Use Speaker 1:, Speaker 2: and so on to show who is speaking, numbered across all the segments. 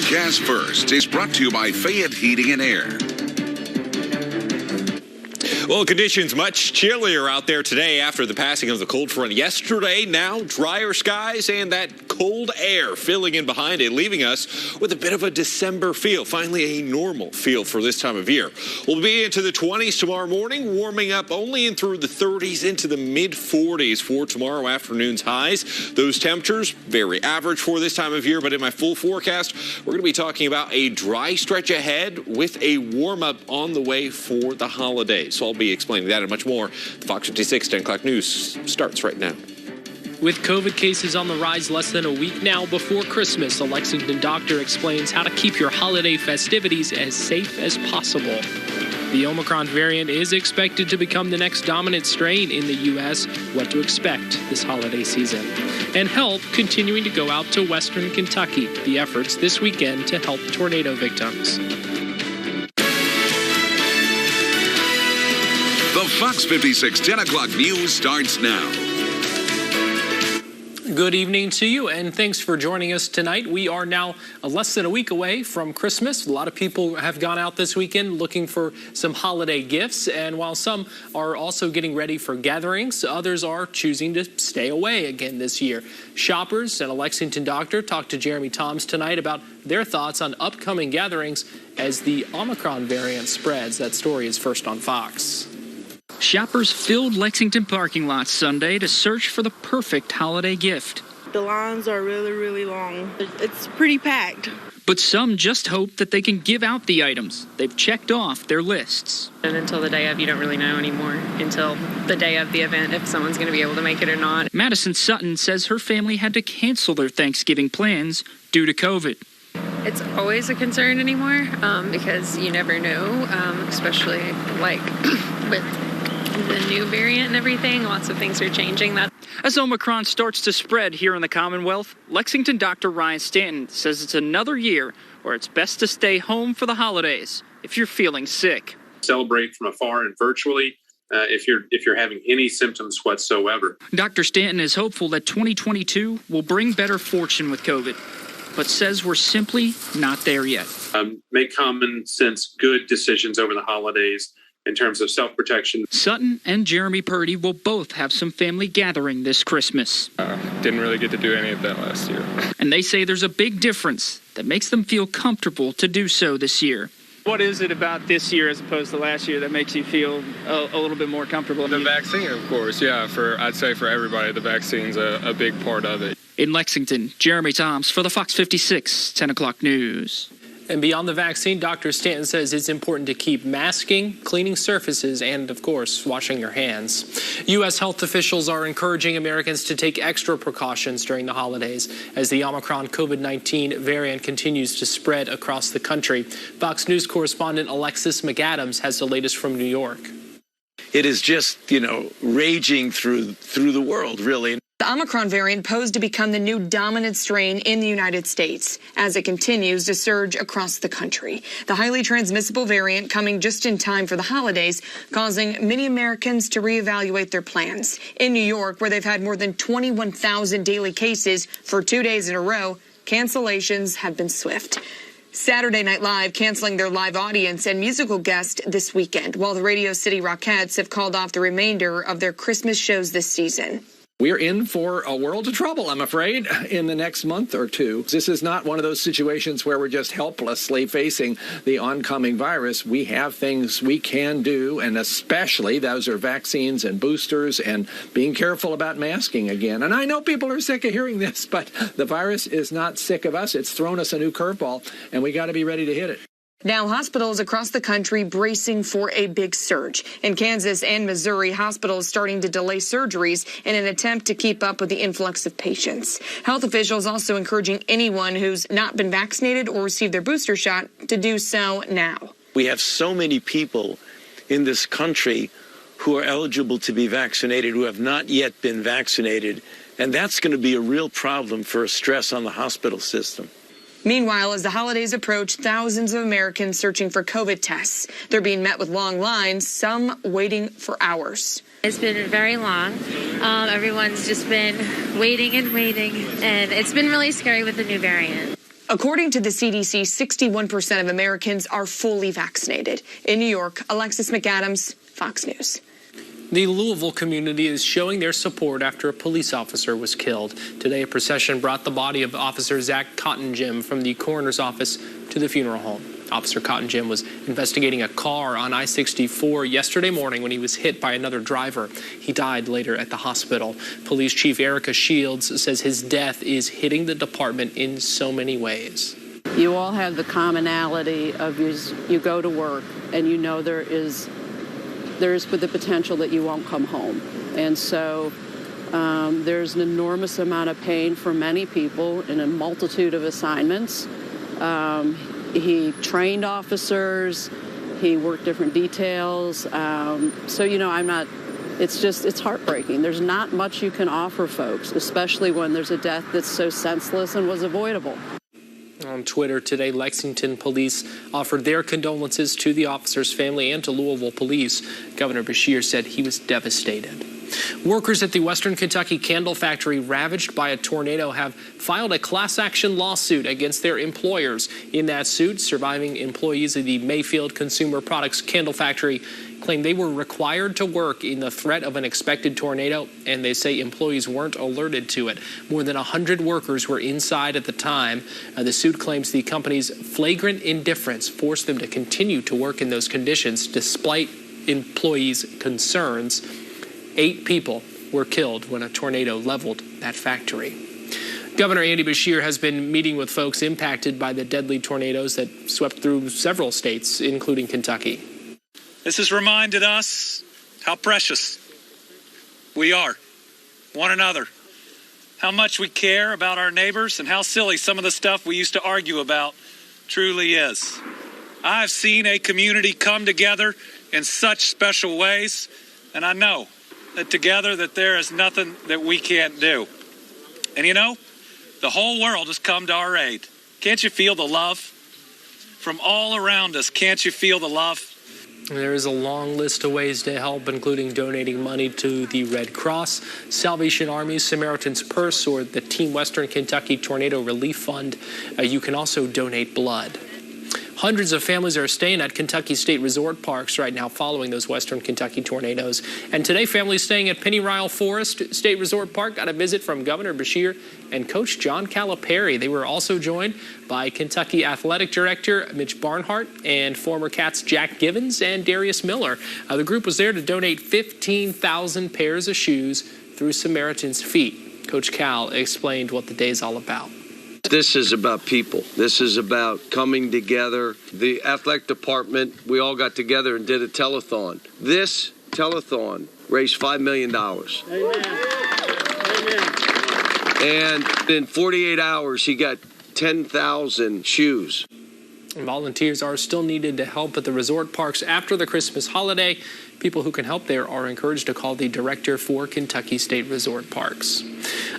Speaker 1: Gas First is brought to you by Fayette Heating and Air.
Speaker 2: Well, conditions much chillier out there today after the passing of the cold front yesterday. Now drier skies and that cold air filling in behind it, leaving us with a bit of a December feel, finally a normal feel for this time of year. We'll be into the 20s tomorrow morning, warming up only in through the 30s into the mid 40s for tomorrow afternoon's highs. Those temperatures very average for this time of year, but in my full forecast, we're going to be talking about a dry stretch ahead with a warm up on the way for the holidays. So I'll be explaining that and much more. The Fox 56 10 o'clock news starts right now.
Speaker 3: With COVID cases on the rise less than a week now before Christmas, a Lexington doctor explains how to keep your holiday festivities as safe as possible. The Omicron variant is expected to become the next dominant strain in the U.S. What to expect this holiday season. And help continuing to go out to Western Kentucky. The efforts this weekend to help tornado victims.
Speaker 1: The Fox 56 10 o'clock news starts now.
Speaker 3: Good evening to you, and thanks for joining us tonight. We are now less than a week away from Christmas. A lot of people have gone out this weekend looking for some holiday gifts, and while some are also getting ready for gatherings, others are choosing to stay away again this year. Shoppers and a Lexington doctor talked to Jeremy Toms tonight about their thoughts on upcoming gatherings as the Omicron variant spreads. That story is first on Fox.
Speaker 4: Shoppers filled Lexington parking lots Sunday to search for the perfect holiday gift.
Speaker 5: The lines are really, really long. It's pretty packed.
Speaker 4: But some just hope that they can give out the items they've checked off their lists.
Speaker 6: And until the day of, you don't really know anymore until the day of the event if someone's going to be able to make it or not.
Speaker 4: Madison Sutton says her family had to cancel their Thanksgiving plans due to COVID.
Speaker 6: It's always a concern anymore because you never know, especially like with the new variant and everything. Lots of things are changing.
Speaker 4: As Omicron starts to spread here in the Commonwealth, Lexington Dr. Ryan Stanton says it's another year where it's best to stay home for the holidays if you're feeling sick.
Speaker 7: Celebrate from afar and virtually if you're having any symptoms whatsoever.
Speaker 4: Dr. Stanton is hopeful that 2022 will bring better fortune with COVID, but says we're simply not there yet.
Speaker 7: Make common sense, good decisions over the holidays in terms of self-protection.
Speaker 4: Sutton and Jeremy Purdy will both have some family gathering this Christmas.
Speaker 8: Didn't really get to do any of that last year.
Speaker 4: And they say there's a big difference that makes them feel comfortable to do so this year.
Speaker 9: What is it about this year as opposed to last year that makes you feel a little bit more comfortable?
Speaker 8: The vaccine, of course, yeah. I'd say for everybody, the vaccine's a big part of it.
Speaker 4: In Lexington, Jeremy Toms for the Fox 56 10 o'clock news.
Speaker 3: And beyond the vaccine, Dr. Stanton says it's important to keep masking, cleaning surfaces, and, of course, washing your hands. U.S. health officials are encouraging Americans to take extra precautions during the holidays as the Omicron COVID-19 variant continues to spread across the country. Fox News correspondent Alexis McAdams has the latest from New York.
Speaker 10: It is just, raging through the world, really.
Speaker 11: The Omicron variant posed to become the new dominant strain in the United States as it continues to surge across the country. The highly transmissible variant coming just in time for the holidays, causing many Americans to reevaluate their plans. In New York, where they've had more than 21,000 daily cases for 2 days in a row, cancellations have been swift. Saturday Night Live canceling their live audience and musical guest this weekend, while the Radio City Rockettes have called off the remainder of their Christmas shows this season.
Speaker 12: We're in for a world of trouble, I'm afraid, in the next month or two. This is not one of those situations where we're just helplessly facing the oncoming virus. We have things we can do, and especially those are vaccines and boosters and being careful about masking again. And I know people are sick of hearing this, but the virus is not sick of us. It's thrown us a new curveball, and we got to be ready to hit it.
Speaker 11: Now, hospitals across the country bracing for a big surge. In Kansas and Missouri, hospitals starting to delay surgeries in an attempt to keep up with the influx of patients. Health officials also encouraging anyone who's not been vaccinated or received their booster shot to do so now.
Speaker 10: We have so many people in this country who are eligible to be vaccinated who have not yet been vaccinated, and that's going to be a real problem for a stress on the hospital system.
Speaker 11: Meanwhile, as the holidays approach, thousands of Americans searching for COVID tests. They're being met with long lines, some waiting for hours.
Speaker 13: It's been very long. Everyone's just been waiting and waiting, and it's been really scary with the new variant.
Speaker 11: According to the CDC, 61% of Americans are fully vaccinated. In New York, Alexis McAdams, Fox News.
Speaker 3: The Louisville community is showing their support after a police officer was killed. Today, a procession brought the body of Officer Zach Cottonjim from the coroner's office to the funeral home. Officer Cottonjim was investigating a car on I-64 yesterday morning when he was hit by another driver. He died later at the hospital. Police Chief Erica Shields says his death is hitting the department in so many ways.
Speaker 13: You all have the commonality of you go to work and you know there is with the potential that you won't come home. And so there's an enormous amount of pain for many people in a multitude of assignments. He trained officers, he worked different details. So, it's heartbreaking. There's not much you can offer folks, especially when there's a death that's so senseless and was avoidable.
Speaker 3: On Twitter today, Lexington police offered their condolences to the officer's family and to Louisville police. Governor Beshear said he was devastated. Workers at the Western Kentucky candle factory ravaged by a tornado have filed a class action lawsuit against their employers. In that suit, surviving employees of the Mayfield Consumer Products candle factory claim they were required to work in the threat of an expected tornado, and they say employees weren't alerted to it. More than 100 workers were inside at the time. The suit claims the company's flagrant indifference forced them to continue to work in those conditions despite employees' concerns. 8 people were killed when a tornado leveled that factory. Governor Andy Beshear has been meeting with folks impacted by the deadly tornadoes that swept through several states, including Kentucky.
Speaker 14: This has reminded us how precious we are, one another, how much we care about our neighbors, and how silly some of the stuff we used to argue about truly is. I've seen a community come together in such special ways, and I know that together that there is nothing that we can't do. And the whole world has come to our aid. Can't you feel the love from all around us? Can't you feel the love?
Speaker 3: There is a long list of ways to help, including donating money to the Red Cross, Salvation Army, Samaritan's Purse, or the Team Western Kentucky Tornado Relief Fund. You can also donate blood. Hundreds of families are staying at Kentucky State Resort Parks right now following those Western Kentucky tornadoes. And today, families staying at Pennyrile Forest State Resort Park got a visit from Governor Beshear and Coach John Calipari. They were also joined by Kentucky Athletic Director Mitch Barnhart and former Cats Jack Givens and Darius Miller. The group was there to donate 15,000 pairs of shoes through Samaritan's Feet. Coach Cal explained what the day is all about.
Speaker 15: This is about people. This is about coming together. The athletic department, we all got together and did a telethon. This telethon raised $5 million. Amen. And in 48 hours, he got 10,000 shoes.
Speaker 3: Volunteers are still needed to help at the resort parks after the Christmas holiday. People who can help there are encouraged to call the director for Kentucky State Resort Parks.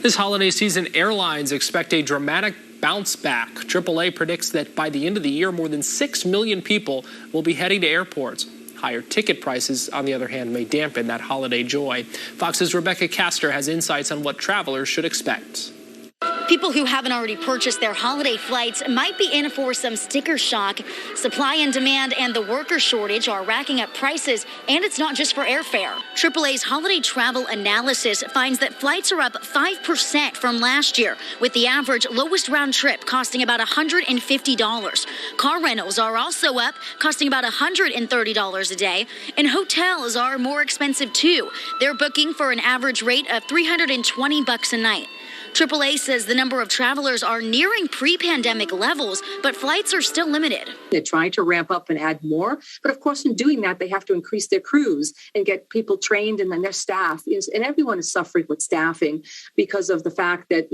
Speaker 3: This holiday season, airlines expect a dramatic bounce back. AAA predicts that by the end of the year, more than 6 million people will be heading to airports. Higher ticket prices, on the other hand, may dampen that holiday joy. Fox's Rebecca Castor has insights on what travelers should expect.
Speaker 16: People who haven't already purchased their holiday flights might be in for some sticker shock. Supply and demand and the worker shortage are racking up prices, and it's not just for airfare. AAA's holiday travel analysis finds that flights are up 5% from last year, with the average lowest round trip costing about $150. Car rentals are also up, costing about $130 a day, and hotels are more expensive too. They're booking for an average rate of $320 a night. AAA says the number of travelers are nearing pre-pandemic levels, but flights are still limited.
Speaker 17: They're trying to ramp up and add more. But of course, in doing that, they have to increase their crews and get people trained, and then their staff and everyone is suffering with staffing because of the fact that,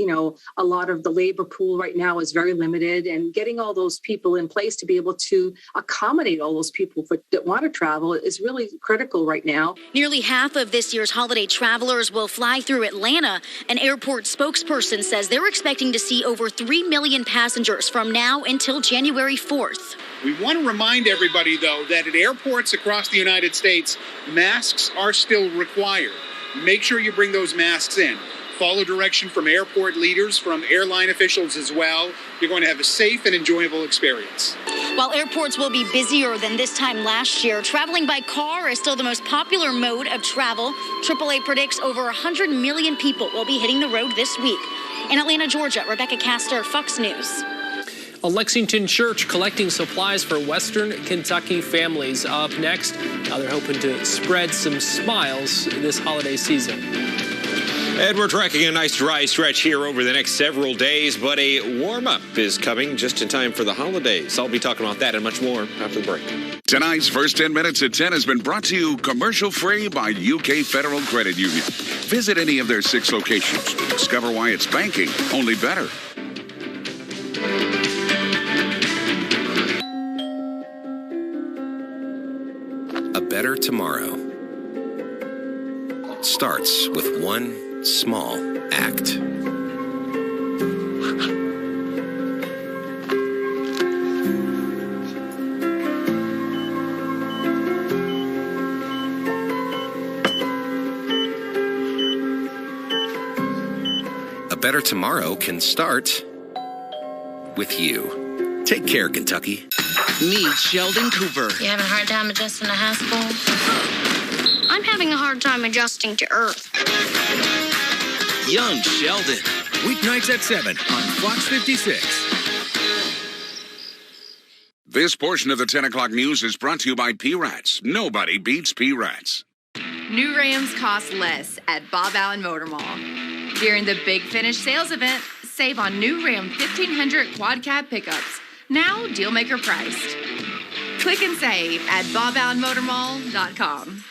Speaker 17: a lot of the labor pool right now is very limited, and getting all those people in place to be able to accommodate all those people that want to travel is really critical right now.
Speaker 16: Nearly half of this year's holiday travelers will fly through Atlanta. An airport spokesperson says they're expecting to see over 3 million passengers from now until January 4th.
Speaker 18: We want to remind everybody, though, that at airports across the United States, masks are still required. Make sure you bring those masks in. follow direction from airport leaders, from airline officials as well. You're going to have a safe and enjoyable experience.
Speaker 16: While airports will be busier than this time last year, traveling by car is still the most popular mode of travel. AAA predicts over 100 million people will be hitting the road this week. In Atlanta, Georgia, Rebecca Castor, Fox News.
Speaker 3: A Lexington church collecting supplies for Western Kentucky families. Up next, now they're hoping to spread some smiles this holiday season.
Speaker 2: And we're tracking a nice dry stretch here over the next several days, but a warm-up is coming just in time for the holidays. I'll be talking about that and much more after the break.
Speaker 1: Tonight's First 10 Minutes at 10 has been brought to you commercial-free by UK Federal Credit Union. Visit any of their 6 locations to discover why it's banking only better.
Speaker 19: A better tomorrow starts with one small act. A better tomorrow can start with you. Take care, Kentucky.
Speaker 20: Meet Sheldon Cooper.
Speaker 21: You having a hard time adjusting to high school? I'm having a hard time adjusting to Earth.
Speaker 20: Young Sheldon.
Speaker 22: Weeknights at 7 on Fox 56.
Speaker 1: This portion of the 10 o'clock news is brought to you by P-Rats. Nobody beats P-Rats.
Speaker 23: New Rams cost less at Bob Allen Motor Mall. During the Big Finish sales event, save on new Ram 1500 quad cab pickups. Now dealmaker priced. Click and save at boballenmotormall.com.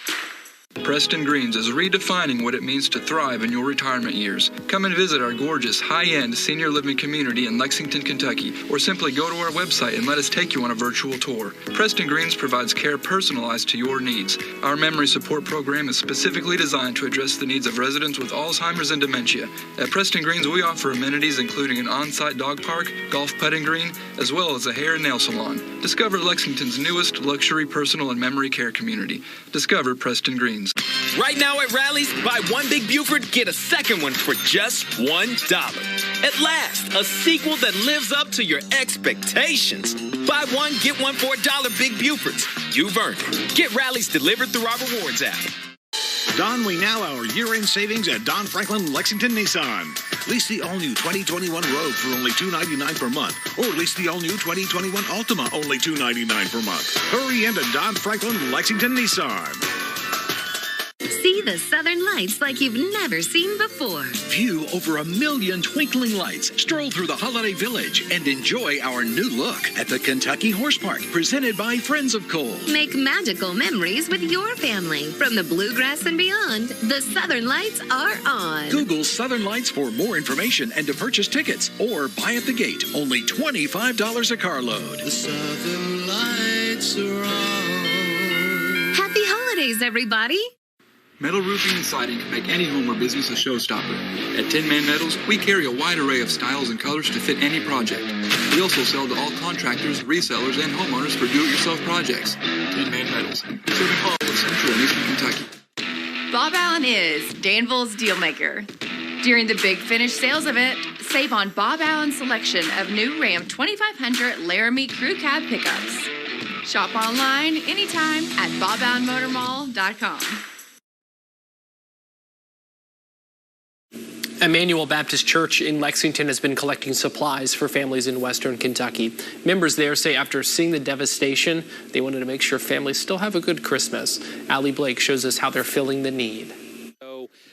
Speaker 24: Preston Greens is redefining what it means to thrive in your retirement years. Come and visit our gorgeous, high-end senior living community in Lexington, Kentucky, or simply go to our website and let us take you on a virtual tour. Preston Greens provides care personalized to your needs. Our memory support program is specifically designed to address the needs of residents with Alzheimer's and dementia. At Preston Greens, we offer amenities including an on-site dog park, golf putting green, as well as a hair and nail salon. Discover Lexington's newest luxury personal and memory care community. Discover Preston Greens.
Speaker 25: Right now at Rally's, buy one Big Buford, get a second one for just $1. At last, a sequel that lives up to your expectations. Buy one, get one for $1 Big Bufords. You've earned it. Get Rally's delivered through our rewards app.
Speaker 22: Don we now our year-end savings at Don Franklin Lexington Nissan. Lease the all-new 2021 Rogue for only $299 per month, or lease the all-new 2021 Altima only $299 per month. Hurry into Don Franklin Lexington Nissan.
Speaker 26: See the Southern Lights like you've never seen before.
Speaker 22: View over 1 million twinkling lights. Stroll through the Holiday Village and enjoy our new look at the Kentucky Horse Park, presented by Friends of Coal.
Speaker 26: Make magical memories with your family. From the bluegrass and beyond, the Southern Lights are on.
Speaker 22: Google Southern Lights for more information and to purchase tickets, or buy at the gate. Only $25 a carload.
Speaker 26: The Southern Lights are on. Happy holidays, everybody.
Speaker 24: Metal roofing and siding can make any home or business a showstopper. At Tin Man Metals, we carry a wide array of styles and colors to fit any project. We also sell to all contractors, resellers, and homeowners for do-it-yourself projects. Tin Man Metals, serving all of Central and Eastern Kentucky.
Speaker 23: Bob Allen is Danville's Dealmaker. During the Big Finish sales event, save on Bob Allen's selection of new Ram 2500 Laramie Crew Cab pickups. Shop online anytime at boballenmotormall.com.
Speaker 3: Emmanuel Baptist Church in Lexington has been collecting supplies for families in Western Kentucky. Members there say after seeing the devastation, they wanted to make sure families still have a good Christmas. Allie Blake shows us how they're filling the need.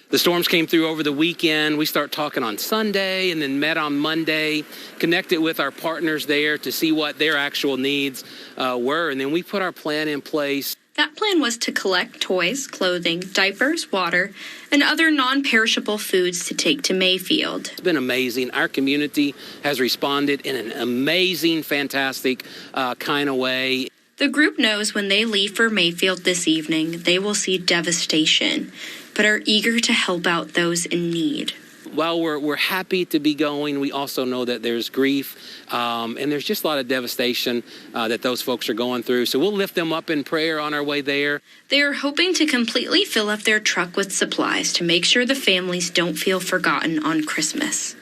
Speaker 27: The storms came through over the weekend. We start talking on Sunday and then met on Monday, connected with our partners there to see what their actual needs were. And then we put our plan in place.
Speaker 28: That plan was to collect toys, clothing, diapers, water, and other non-perishable foods to take to Mayfield.
Speaker 27: It's been amazing. Our community has responded in an amazing, fantastic kind of way.
Speaker 28: The group knows when they leave for Mayfield this evening, they will see devastation, but are eager to help out those in need.
Speaker 27: while we're happy to be going, we also know that there's grief and there's just a lot of devastation that those folks are going through. So we'll lift them up in prayer on our way there.
Speaker 28: They are hoping to completely fill up their truck with supplies to make sure the families don't feel forgotten on Christmas.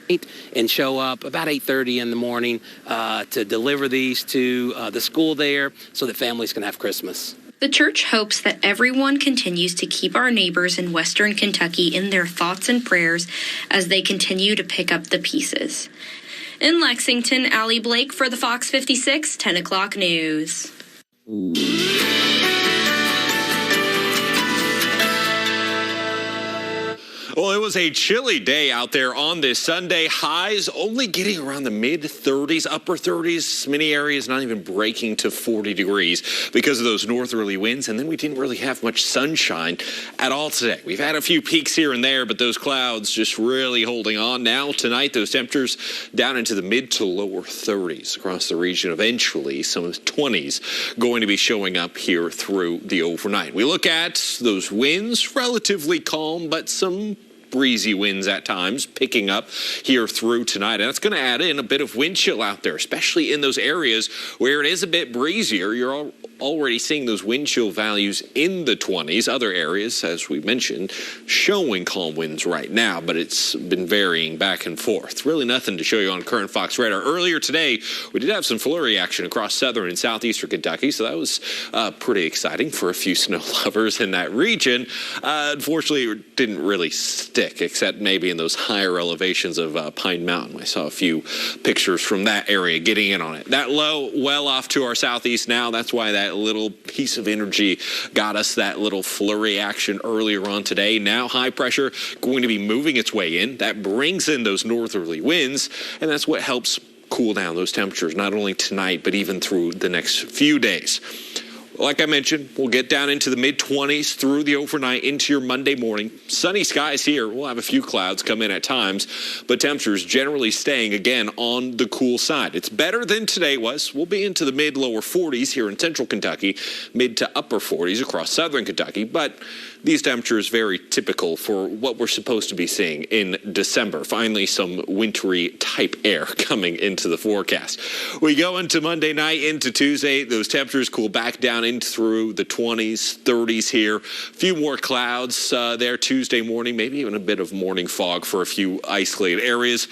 Speaker 27: And show up about 8:30 in the morning to deliver these to the school there so that families can have Christmas.
Speaker 28: The church hopes that everyone continues to keep our neighbors in Western Kentucky in their thoughts and prayers as they continue to pick up the pieces. In Lexington, Allie Blake for the Fox 56 10 o'clock news.
Speaker 2: Well, it was a chilly day out there on this Sunday. Highs only getting around the mid-30s, upper 30s. Many areas not even breaking to 40 degrees because of those northerly winds. And then we didn't really have much sunshine at all today. We've had a few peaks here and there, but those clouds just really holding on. Now, tonight, those temperatures down into the mid to lower 30s across the region. Eventually, some of the 20s going to be showing up here through the overnight. We look at those winds, relatively calm, but some breezy winds at times picking up here through tonight. And that's going to add in a bit of wind chill out there, especially in those areas where it is a bit breezier. You're already seeing those wind chill values in the 20s. Other areas, as we mentioned, showing calm winds right now, but it's been varying back and forth. Really nothing to show you on current Fox radar. Earlier today, we did have some flurry action across southern and southeastern Kentucky, so that was pretty exciting for a few snow lovers in that region. Unfortunately, it didn't really stick, except maybe in those higher elevations of Pine Mountain. I saw a few pictures from that area getting in on it. That low well off to our southeast now. That's why that little piece of energy got us that little flurry action earlier on today. Now high pressure going to be moving its way in. That brings in those northerly winds, and that's what helps cool down those temperatures, not only tonight, but even through the next few days. Like I mentioned, we'll get down into the mid-20s through the overnight into your Monday morning. Sunny skies here. We'll have a few clouds come in at times, but temperatures generally staying, again, on the cool side. It's better than today was. We'll be into the mid-lower 40s here in central Kentucky, mid to upper 40s across southern Kentucky, but these temperatures very typical for what we're supposed to be seeing in December. Finally, some wintry type air coming into the forecast. We go into Monday night, into Tuesday. Those temperatures cool back down in through the 20s, 30s here. A few more clouds there Tuesday morning, maybe even a bit of morning fog for a few isolated areas.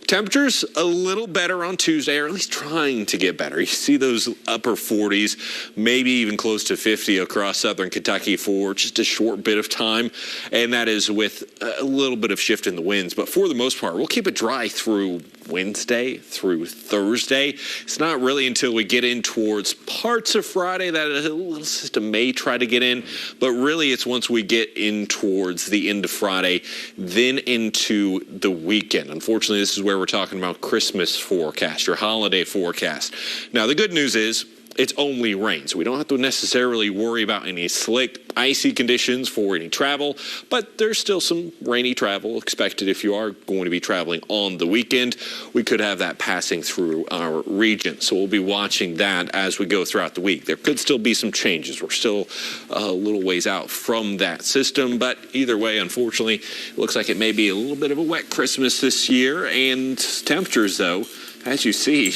Speaker 2: Temperatures a little better on Tuesday, or at least trying to get better. You see those upper 40s, maybe even close to 50 across southern Kentucky for just a short bit of time, and that is with a little bit of shift in the winds. But for the most part, we'll keep it dry through Wednesday, through Thursday. It's not really until we get in towards parts of Friday that a little system may try to get in, but really it's once we get in towards the end of Friday, then into the weekend. Unfortunately, this is where we're talking about Christmas forecast, your holiday forecast. Now, the good news is it's only rain, so we don't have to necessarily worry about any slick, icy conditions for any travel, but there's still some rainy travel expected if you are going to be traveling on the weekend. We could have that passing through our region, so we'll be watching that as we go throughout the week. There could still be some changes. We're still a little ways out from that system, but either way, unfortunately, it looks like it may be a little bit of a wet Christmas this year, and temperatures, though, as you see,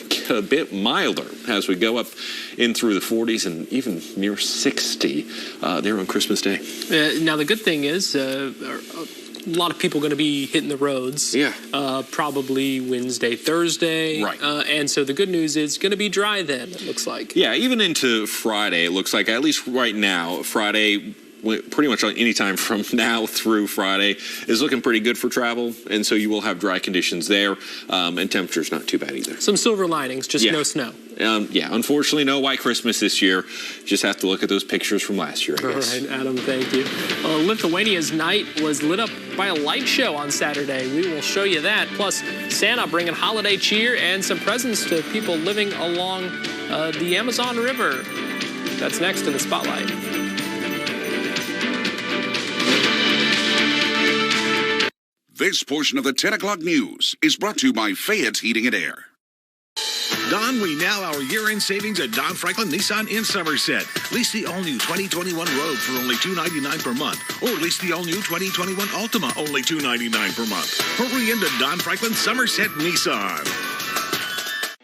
Speaker 2: get a bit milder as we go up in through the 40s and even near 60 there on Christmas Day.
Speaker 3: Now, the good thing is a lot of people going to be hitting the roads.
Speaker 2: Yeah.
Speaker 3: Probably Wednesday, Thursday.
Speaker 2: Right.
Speaker 3: And so the good news is it's going to be dry then, it looks like.
Speaker 2: Yeah, even into Friday, it looks like, at least right now, Friday, pretty much any time from now through Friday is looking pretty good for travel, and so you will have dry conditions there, and temperature's not too bad either.
Speaker 3: Some silver linings, just no snow.
Speaker 2: Yeah, unfortunately, no white Christmas this year. Just have to look at those pictures from last year, I guess.
Speaker 3: All right, Adam, thank you. Lithuania's night was lit up by a light show on Saturday. We will show you that. Plus, Santa bringing holiday cheer and some presents to people living along the Amazon River. That's next in the Spotlight.
Speaker 1: This portion of the 10 o'clock news is brought to you by Fayette's Heating and Air.
Speaker 22: Don, we now our year-end savings at Don Franklin Nissan in Somerset. Lease the all-new 2021 Rogue for only $299 per month. Or lease the all-new 2021 Altima, only $299 per month. Hurry into Don Franklin Somerset Nissan.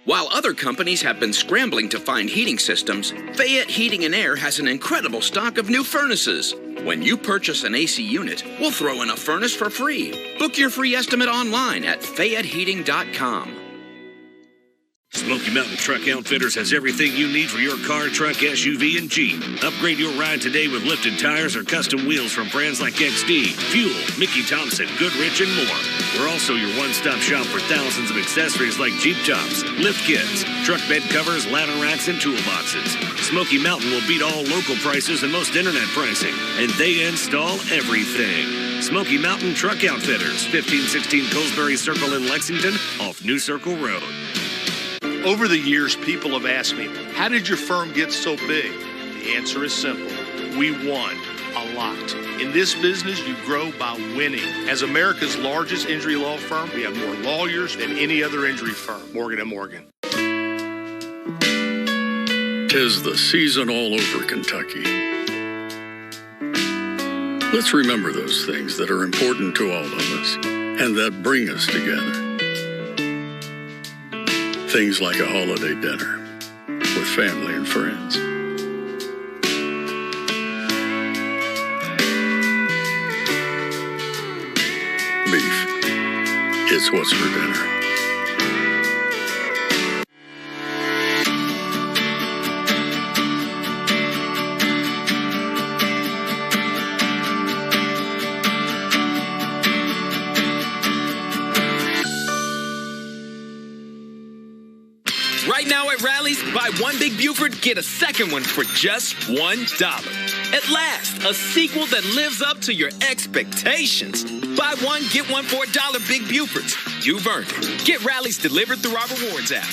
Speaker 20: While other companies have been scrambling to find heating systems, Fayette Heating and Air has an incredible stock of new furnaces. When you purchase an AC unit, we'll throw in a furnace for free. Book your free estimate online at FayetteHeating.com.
Speaker 4: Smoky Mountain Truck Outfitters has everything you need for your car, truck, SUV, and Jeep. Upgrade your ride today with lifted tires or custom wheels from brands like XD, Fuel, Mickey Thompson, Goodrich, and more. We're also your one-stop shop for thousands of accessories like Jeep tops, lift kits, truck bed covers, ladder racks, and toolboxes. Smoky Mountain will beat all local prices and most internet pricing, and they install everything. Smoky Mountain Truck Outfitters, 1516 Colesbury Circle in Lexington, off New Circle Road.
Speaker 5: Over the years, people have asked me, how did your firm get so big? The answer is simple. We won a lot. In this business, you grow by winning. As America's largest injury law firm, we have more lawyers than any other injury firm. Morgan & Morgan.
Speaker 6: 'Tis the season all over Kentucky. Let's remember those things that are important to all of us and that bring us together. Things like a holiday dinner with family and friends. Beef. It's what's for dinner.
Speaker 25: Right now at Rally's, buy one Big Buford, get a second one for just $1. At last, a sequel that lives up to your expectations. Buy one, get one for $1 Big Bufords. You've earned it. Get Rally's delivered through our rewards app.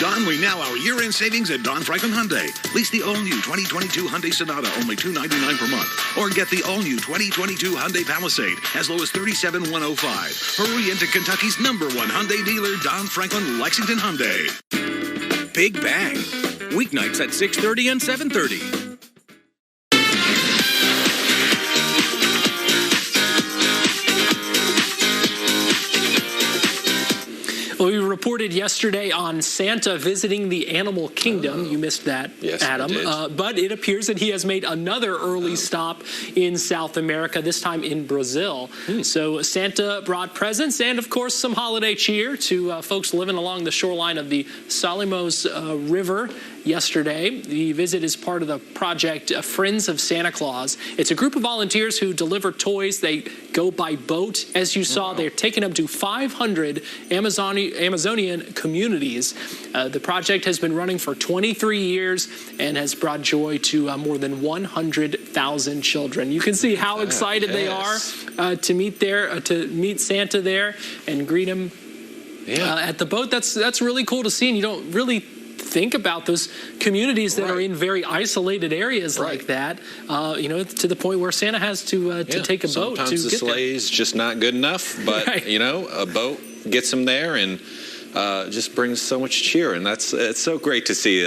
Speaker 22: Don, we now our year-end savings at Don Franklin Hyundai. Lease the all-new 2022 Hyundai Sonata, only $299 per month. Or get the all-new 2022 Hyundai Palisade, as low as $37,105. Hurry into Kentucky's #1 Hyundai dealer, Don Franklin Lexington Hyundai.
Speaker 25: Big Bang. Weeknights at 6:30 and 7:30.
Speaker 3: Well, we reported yesterday on Santa visiting the animal kingdom. You missed that,
Speaker 2: yes,
Speaker 3: Adam. But it appears that he has made another early stop in South America, this time in Brazil. So Santa brought presents and, of course, some holiday cheer to folks living along the shoreline of the Solimões River yesterday. The visit is part of the project Friends of Santa Claus. It's a group of volunteers who deliver toys. They go by boat. As you saw, they're taking them to 500 Amazonian communities. The project has been running for 23 years and has brought joy to more than 100,000 children. You can see how excited they are to meet Santa there and greet him at the boat. That's really cool to see, and you don't really think about those communities that are in very isolated areas like that, to the point where Santa has to take a boat to get there.
Speaker 2: Sometimes the sleigh's just not good enough, but, a boat gets them there and just brings so much cheer. And it's so great to see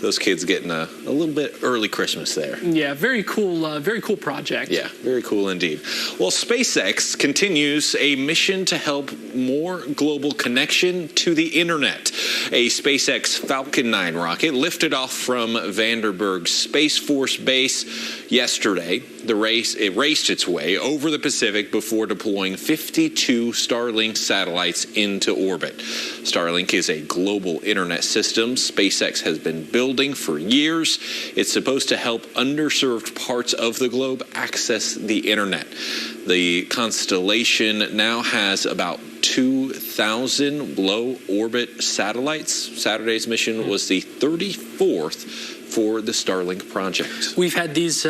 Speaker 2: those kids getting a little bit early Christmas there.
Speaker 3: Yeah, very cool project.
Speaker 2: Yeah, very cool indeed. Well, SpaceX continues a mission to help more global connection to the internet. A SpaceX Falcon 9 rocket lifted off from Vandenberg Space Force Base yesterday. It raced its way over the Pacific before deploying 52 Starlink satellites into orbit. Starlink is a global internet system SpaceX has been building for years. It's supposed to help underserved parts of the globe access the internet. The constellation now has about 2,000 low orbit satellites. Saturday's mission was the 34th for the Starlink project.
Speaker 3: We've had these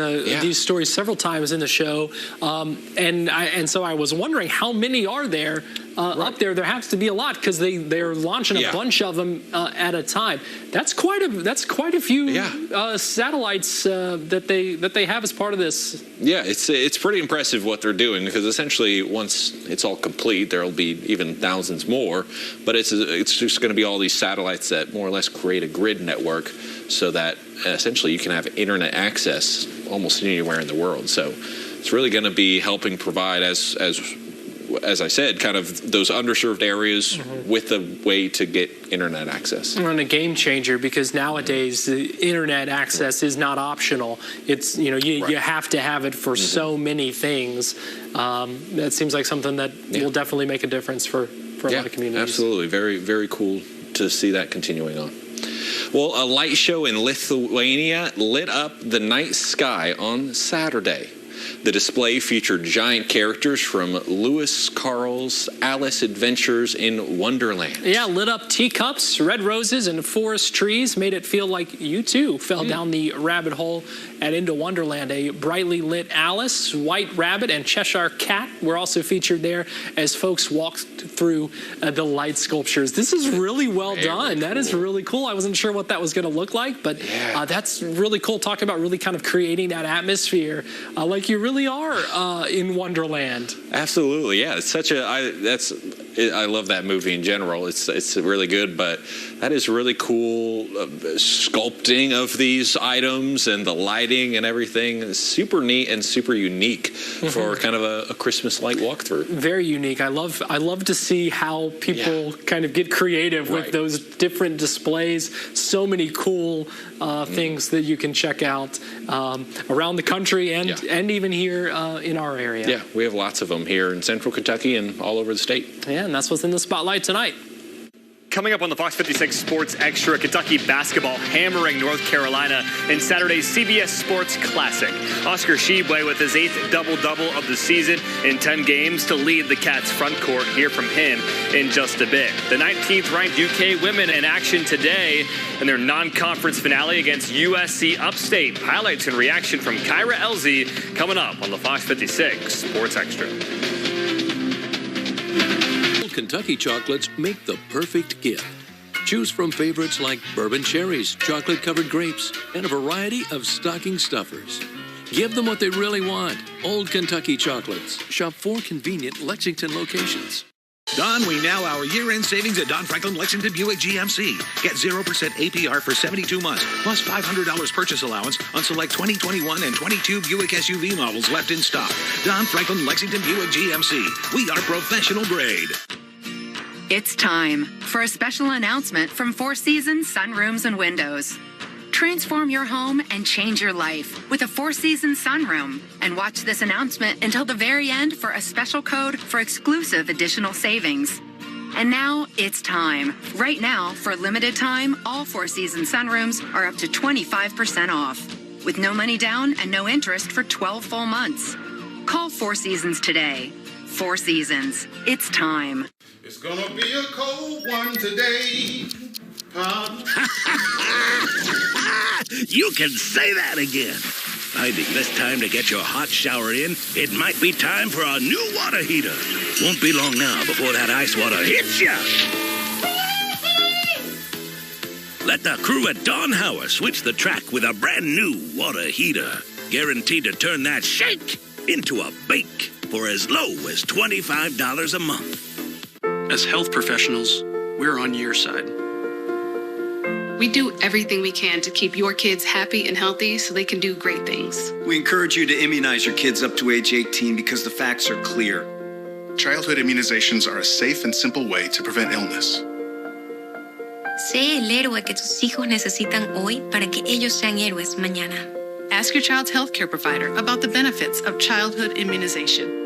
Speaker 3: stories several times in the show, and so I was wondering how many are there up there. There has to be a lot because they're launching a bunch of them at a time. That's quite a few satellites that they have as part of this.
Speaker 2: Yeah, it's pretty impressive what they're doing, because essentially once it's all complete, there'll be even thousands thousands more. But it's just going to be all these satellites that more or less create a grid network so that essentially you can have internet access almost anywhere in the world. So it's really going to be helping provide, as I said, kind of those underserved areas with a way to get internet access.
Speaker 3: And a game changer, because nowadays the internet access is not optional. It's, you have to have it for so many things. That seems like something that will definitely make a difference for a lot of communities.
Speaker 2: Absolutely. Very, very cool to see that continuing on. Well, a light show in Lithuania lit up the night sky on Saturday. The display featured giant characters from Lewis Carroll's Alice Adventures in Wonderland.
Speaker 3: Yeah, lit up teacups, red roses, and forest trees made it feel like you too fell down the rabbit hole and into Wonderland. A brightly lit Alice, White Rabbit, and Cheshire Cat were also featured there as folks walked through the light sculptures. This is really well done. Cool. That is really cool. I wasn't sure what that was going to look like, but that's really cool. Talking about really kind of creating that atmosphere like you really are in Wonderland.
Speaker 2: Absolutely, yeah. It's such I love that movie in general. It's really good, but that is really cool sculpting of these items and the lighting and everything. It's super neat and super unique for kind of a Christmas light walkthrough.
Speaker 3: Very unique. I love to see how people kind of get creative with those different displays. So many cool things that you can check out around the country and even here in our area.
Speaker 2: Yeah, we have lots of them here in Central Kentucky and all over the state.
Speaker 3: Yeah, and that's what's in the spotlight tonight.
Speaker 7: Coming up on the Fox 56 Sports Extra, Kentucky basketball hammering North Carolina in Saturday's CBS Sports Classic. Oscar Tshiebwe with his 8th double-double of the season in 10 games to lead the Cats front court. Hear from him in just a bit. The 19th ranked UK women in action today in their non-conference finale against USC Upstate. Highlights and reaction from Kyra Elzy coming up on the Fox 56 Sports Extra.
Speaker 8: Kentucky chocolates make the perfect gift. Choose from favorites like bourbon cherries, chocolate-covered grapes, and a variety of stocking stuffers. Give them what they really want. Old Kentucky chocolates. Shop 4 convenient Lexington locations.
Speaker 22: Don, we now our year-end savings at Don Franklin Lexington Buick GMC. Get 0% APR for 72 months, plus $500 purchase allowance on select 2021 and 22 Buick SUV models left in stock. Don Franklin Lexington Buick GMC. We are professional grade.
Speaker 23: It's time for a special announcement from Four Seasons Sunrooms and Windows. Transform your home and change your life with a Four Seasons sunroom. And watch this announcement until the very end for a special code for exclusive additional savings. And now it's time. Right now, for a limited time, all Four Seasons sunrooms are up to 25% off, with no money down and no interest for 12 full months. Call Four Seasons today. Four Seasons. It's time.
Speaker 9: It's gonna be a cold one today.
Speaker 4: You can say that again. I think this time to get your hot shower in, it might be time for a new water heater. Won't be long now before that ice water hits ya. Let the crew at Don Hauer switch the track with a brand new water heater. Guaranteed to turn that shake into a bake for as low as $25 a month.
Speaker 10: As health professionals, we're on your side. We do everything we can to keep your kids happy and healthy so they can do great things.
Speaker 11: We encourage you to immunize your kids up to age 18 because the facts are clear.
Speaker 9: Childhood immunizations are a safe and simple way to prevent illness.
Speaker 12: Sé el héroe que tus hijos necesitan hoy para que ellos sean héroes mañana.
Speaker 10: Ask your child's healthcare provider about the benefits of childhood immunization.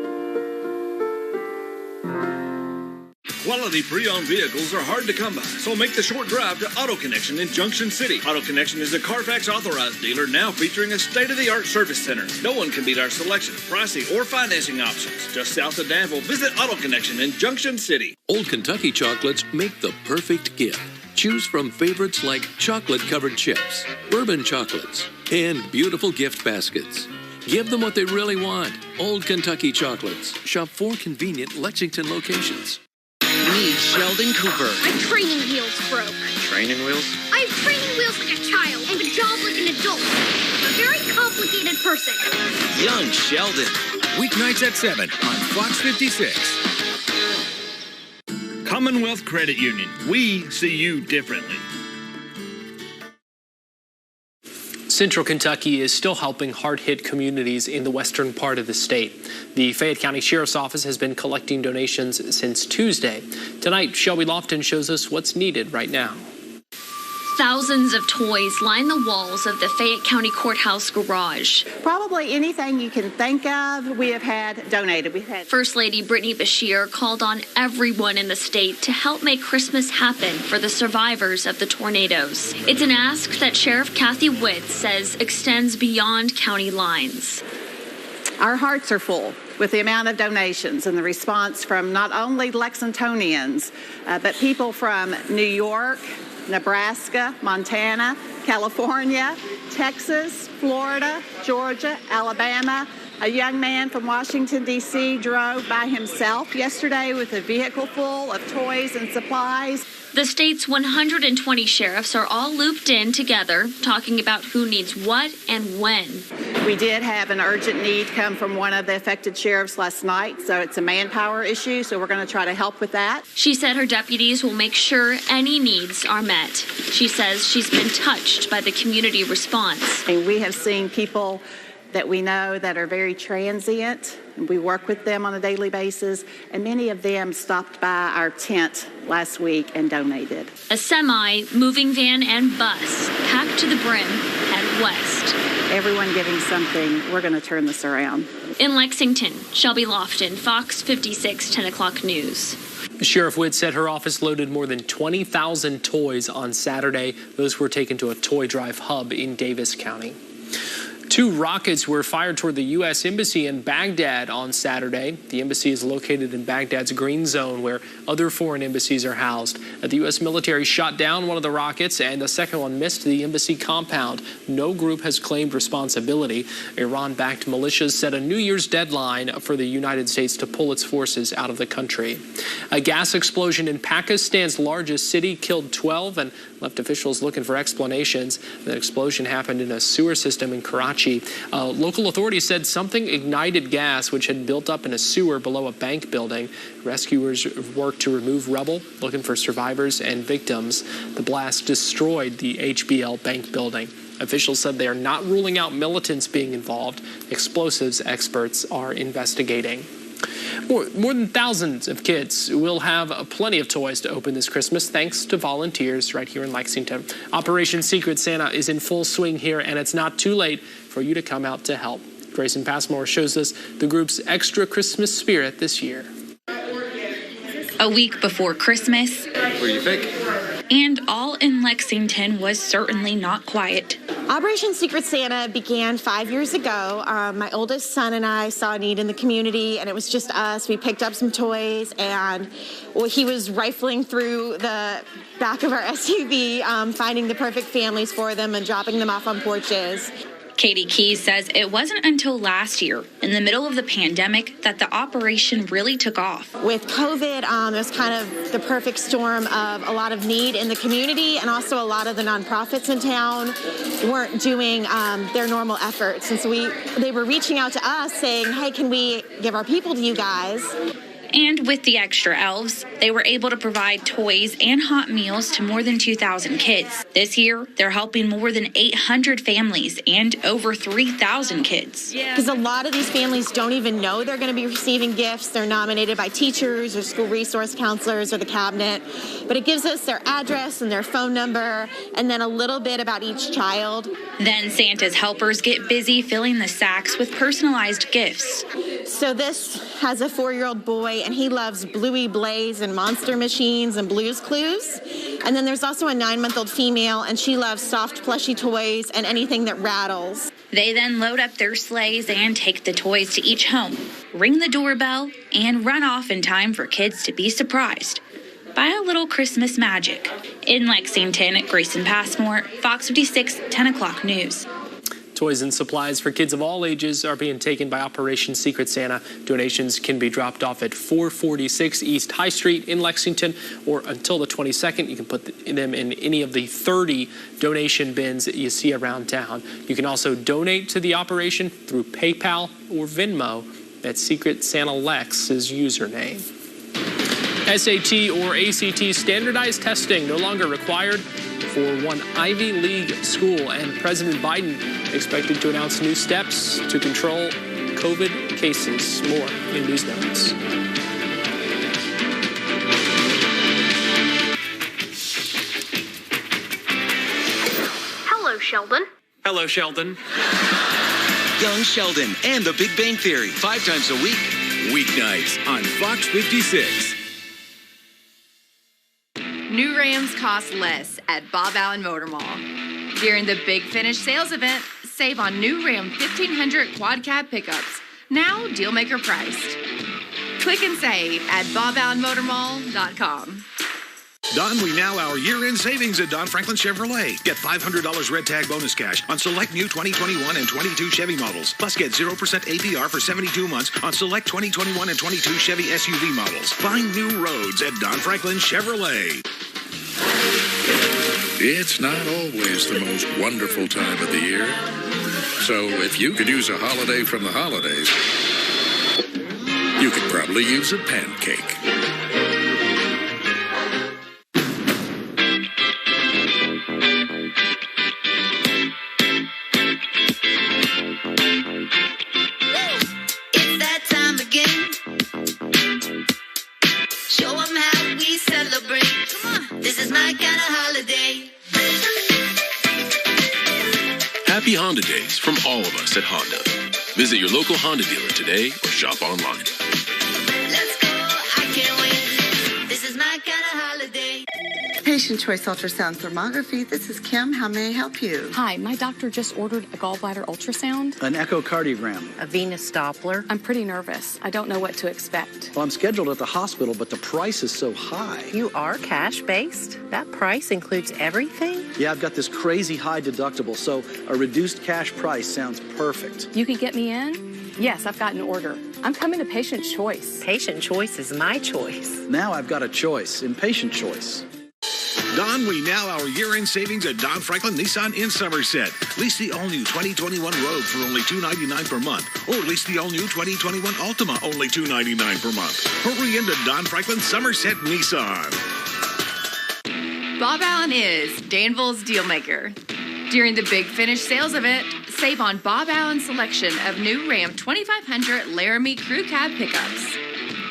Speaker 13: Quality pre-owned vehicles are hard to come by, so make the short drive to Auto Connection in Junction City. Auto Connection is a Carfax authorized dealer now featuring a state-of-the-art service center. No one can beat our selection, pricing, or financing options. Just south of Danville, visit Auto Connection in Junction City.
Speaker 8: Old Kentucky chocolates make the perfect gift. Choose from favorites like chocolate-covered chips, bourbon chocolates, and beautiful gift baskets. Give them what they really want. Old Kentucky chocolates. Shop 4 convenient Lexington locations.
Speaker 14: Meet Sheldon Cooper.
Speaker 21: My training wheels broke.
Speaker 14: Training wheels?
Speaker 21: I have training wheels like a child and a job like an adult. I'm a very complicated person.
Speaker 14: Young Sheldon.
Speaker 22: Weeknights at 7 on Fox 56.
Speaker 13: Commonwealth Credit Union. We see you differently.
Speaker 3: Central Kentucky is still helping hard-hit communities in the western part of the state. The Fayette County Sheriff's Office has been collecting donations since Tuesday. Tonight, Shelby Lofton shows us what's needed right now.
Speaker 15: Thousands of toys line the walls of the Fayette County Courthouse garage.
Speaker 16: Probably anything you can think of, we have had donated.
Speaker 15: First Lady Brittany Bashir called on everyone in the state to help make Christmas happen for the survivors of the tornadoes. It's an ask that Sheriff Kathy Witt says extends beyond county lines.
Speaker 16: Our hearts are full with the amount of donations and the response from not only Lexingtonians, but people from New York, Nebraska, Montana, California, Texas, Florida, Georgia, Alabama. A young man from Washington, D.C. drove by himself yesterday with a vehicle full of toys and supplies.
Speaker 15: The state's 120 sheriffs are all looped in together, talking about who needs what and when.
Speaker 16: We did have an urgent need come from one of the affected sheriffs last night, so it's a manpower issue, so we're going to try to help with that.
Speaker 15: She said her deputies will make sure any needs are met. She says she's been touched by the community response.
Speaker 16: And we have seen people that we know that are very transient. We work with them on a daily basis, and many of them stopped by our tent last week and donated.
Speaker 15: A semi, moving van, and bus packed to the brim head west.
Speaker 16: Everyone giving something. We're going to turn this around.
Speaker 15: In Lexington, Shelby Lofton, Fox 56 10 o'clock news.
Speaker 3: Sheriff Witt said her office loaded more than 20,000 toys on Saturday. Those were taken to a toy drive hub in Davis County. 2 rockets were fired toward the U.S. Embassy in Baghdad on Saturday. The embassy is located in Baghdad's green zone where other foreign embassies are housed. The U.S. military shot down one of the rockets and the second one missed the embassy compound. No group has claimed responsibility. Iran-backed militias set a New Year's deadline for the United States to pull its forces out of the country. A gas explosion in Pakistan's largest city killed 12 and left officials looking for explanations. The explosion happened in a sewer system in Karachi. Local authorities said something ignited gas which had built up in a sewer below a bank building. Rescuers worked to remove rubble, looking for survivors and victims. The blast destroyed the HBL bank building. Officials said they are not ruling out militants being involved. Explosives experts are investigating. More than thousands of kids will have plenty of toys to open this Christmas thanks to volunteers right here in Lexington. Operation Secret Santa is in full swing here, and it's not too late for you to come out to help. Grayson Passmore shows us the group's extra Christmas spirit this year.
Speaker 28: A week before Christmas,
Speaker 2: What do you think?
Speaker 28: and all in Lexington was certainly not quiet.
Speaker 17: Operation Secret Santa began 5 years ago. My oldest son and I saw a need in the community, and it was just us. We picked up some toys, and he was rifling through the back of our SUV, finding the perfect families for them and dropping them off on porches.
Speaker 28: Katie Keys says it wasn't until last year, in the middle of the pandemic, that the operation really took off.
Speaker 17: With COVID, it was kind of the perfect storm of a lot of need in the community, and also a lot of the nonprofits in town weren't doing their normal efforts. And so they were reaching out to us saying, hey, can we give our people to you guys?
Speaker 28: And with the extra elves, they were able to provide toys and hot meals to more than 2,000 kids. This year, they're helping more than 800 families and over 3,000 kids.
Speaker 17: Because a lot of these families don't even know they're going to be receiving gifts. They're nominated by teachers or school resource counselors or the cabinet. But it gives us their address and their phone number and then a little bit about each child.
Speaker 28: Then Santa's helpers get busy filling the sacks with personalized gifts.
Speaker 17: So this has a 4-year-old boy, and he loves Bluey Blaze and Monster Machines and Blue's Clues. And then there's also a 9-month-old female, and she loves soft plushy toys and anything that rattles.
Speaker 28: They then load up their sleighs and take the toys to each home, ring the doorbell, and run off in time for kids to be surprised by a little Christmas magic. In Lexington, Grayson Passmore, Fox 56 10 o'clock news.
Speaker 3: Toys and supplies for kids of all ages are being taken by Operation Secret Santa. Donations can be dropped off at 446 East High Street in Lexington, or until the 22nd. You can put them in any of the 30 donation bins that you see around town. You can also donate to the operation through PayPal or Venmo. That's Secret Santa Lex's username. SAT or ACT standardized testing no longer required for one Ivy League school, and President Biden expected to announce new steps to control COVID cases. More in News Notes.
Speaker 1: Hello, Sheldon.
Speaker 5: Hello, Sheldon.
Speaker 11: Young Sheldon and The Big Bang Theory, 5 times a week.
Speaker 5: Weeknights on Fox 56.
Speaker 23: New Rams cost less at Bob Allen Motor Mall. During the Big Finish sales event, save on new Ram 1500 quad cab pickups, now dealmaker priced. Click and save at BobAllenMotorMall.com.
Speaker 22: Don, we now our year-end savings at Don Franklin Chevrolet. Get $500 red tag bonus cash on select new 2021 and 22 Chevy models. Plus get 0% APR for 72 months on select 2021 and 22 Chevy SUV models. Find new roads at Don Franklin Chevrolet.
Speaker 6: It's not always the most wonderful time of the year. So if you could use a holiday from the holidays, you could probably use a pancake.
Speaker 18: It's that time again. Show 'em how we celebrate. Come on, this is my kind of holiday.
Speaker 19: Happy Honda Days from all of us at Honda. Visit your local Honda dealer today or shop online.
Speaker 18: Let's go, I can't wait. This is my kind of holiday.
Speaker 20: Patient Choice Ultrasound Thermography. This is Kim. How may I help you?
Speaker 24: Hi, my doctor just ordered a gallbladder ultrasound,
Speaker 26: an echocardiogram,
Speaker 24: a venous Doppler. I'm pretty nervous. I don't know what to expect.
Speaker 26: Well, I'm scheduled at the hospital, but the price is so high.
Speaker 27: You are cash-based? That price includes everything?
Speaker 26: Yeah, I've got this crazy high deductible, so a reduced cash price sounds perfect.
Speaker 24: You could get me in? Yes, I've got an order. I'm coming to Patient Choice.
Speaker 27: Patient Choice is my choice.
Speaker 26: Now I've got a choice in Patient Choice.
Speaker 22: Don, we now our year-end savings at Don Franklin Nissan in Somerset. Lease the all-new 2021 Rogue for only $299 per month. Or lease the all-new 2021 Altima, only $299 per month. Hurry into Don Franklin Somerset Nissan.
Speaker 23: Bob Allen is Danville's Dealmaker. During the Big Finish sales event, save on Bob Allen's selection of new Ram 2500 Laramie Crew Cab pickups.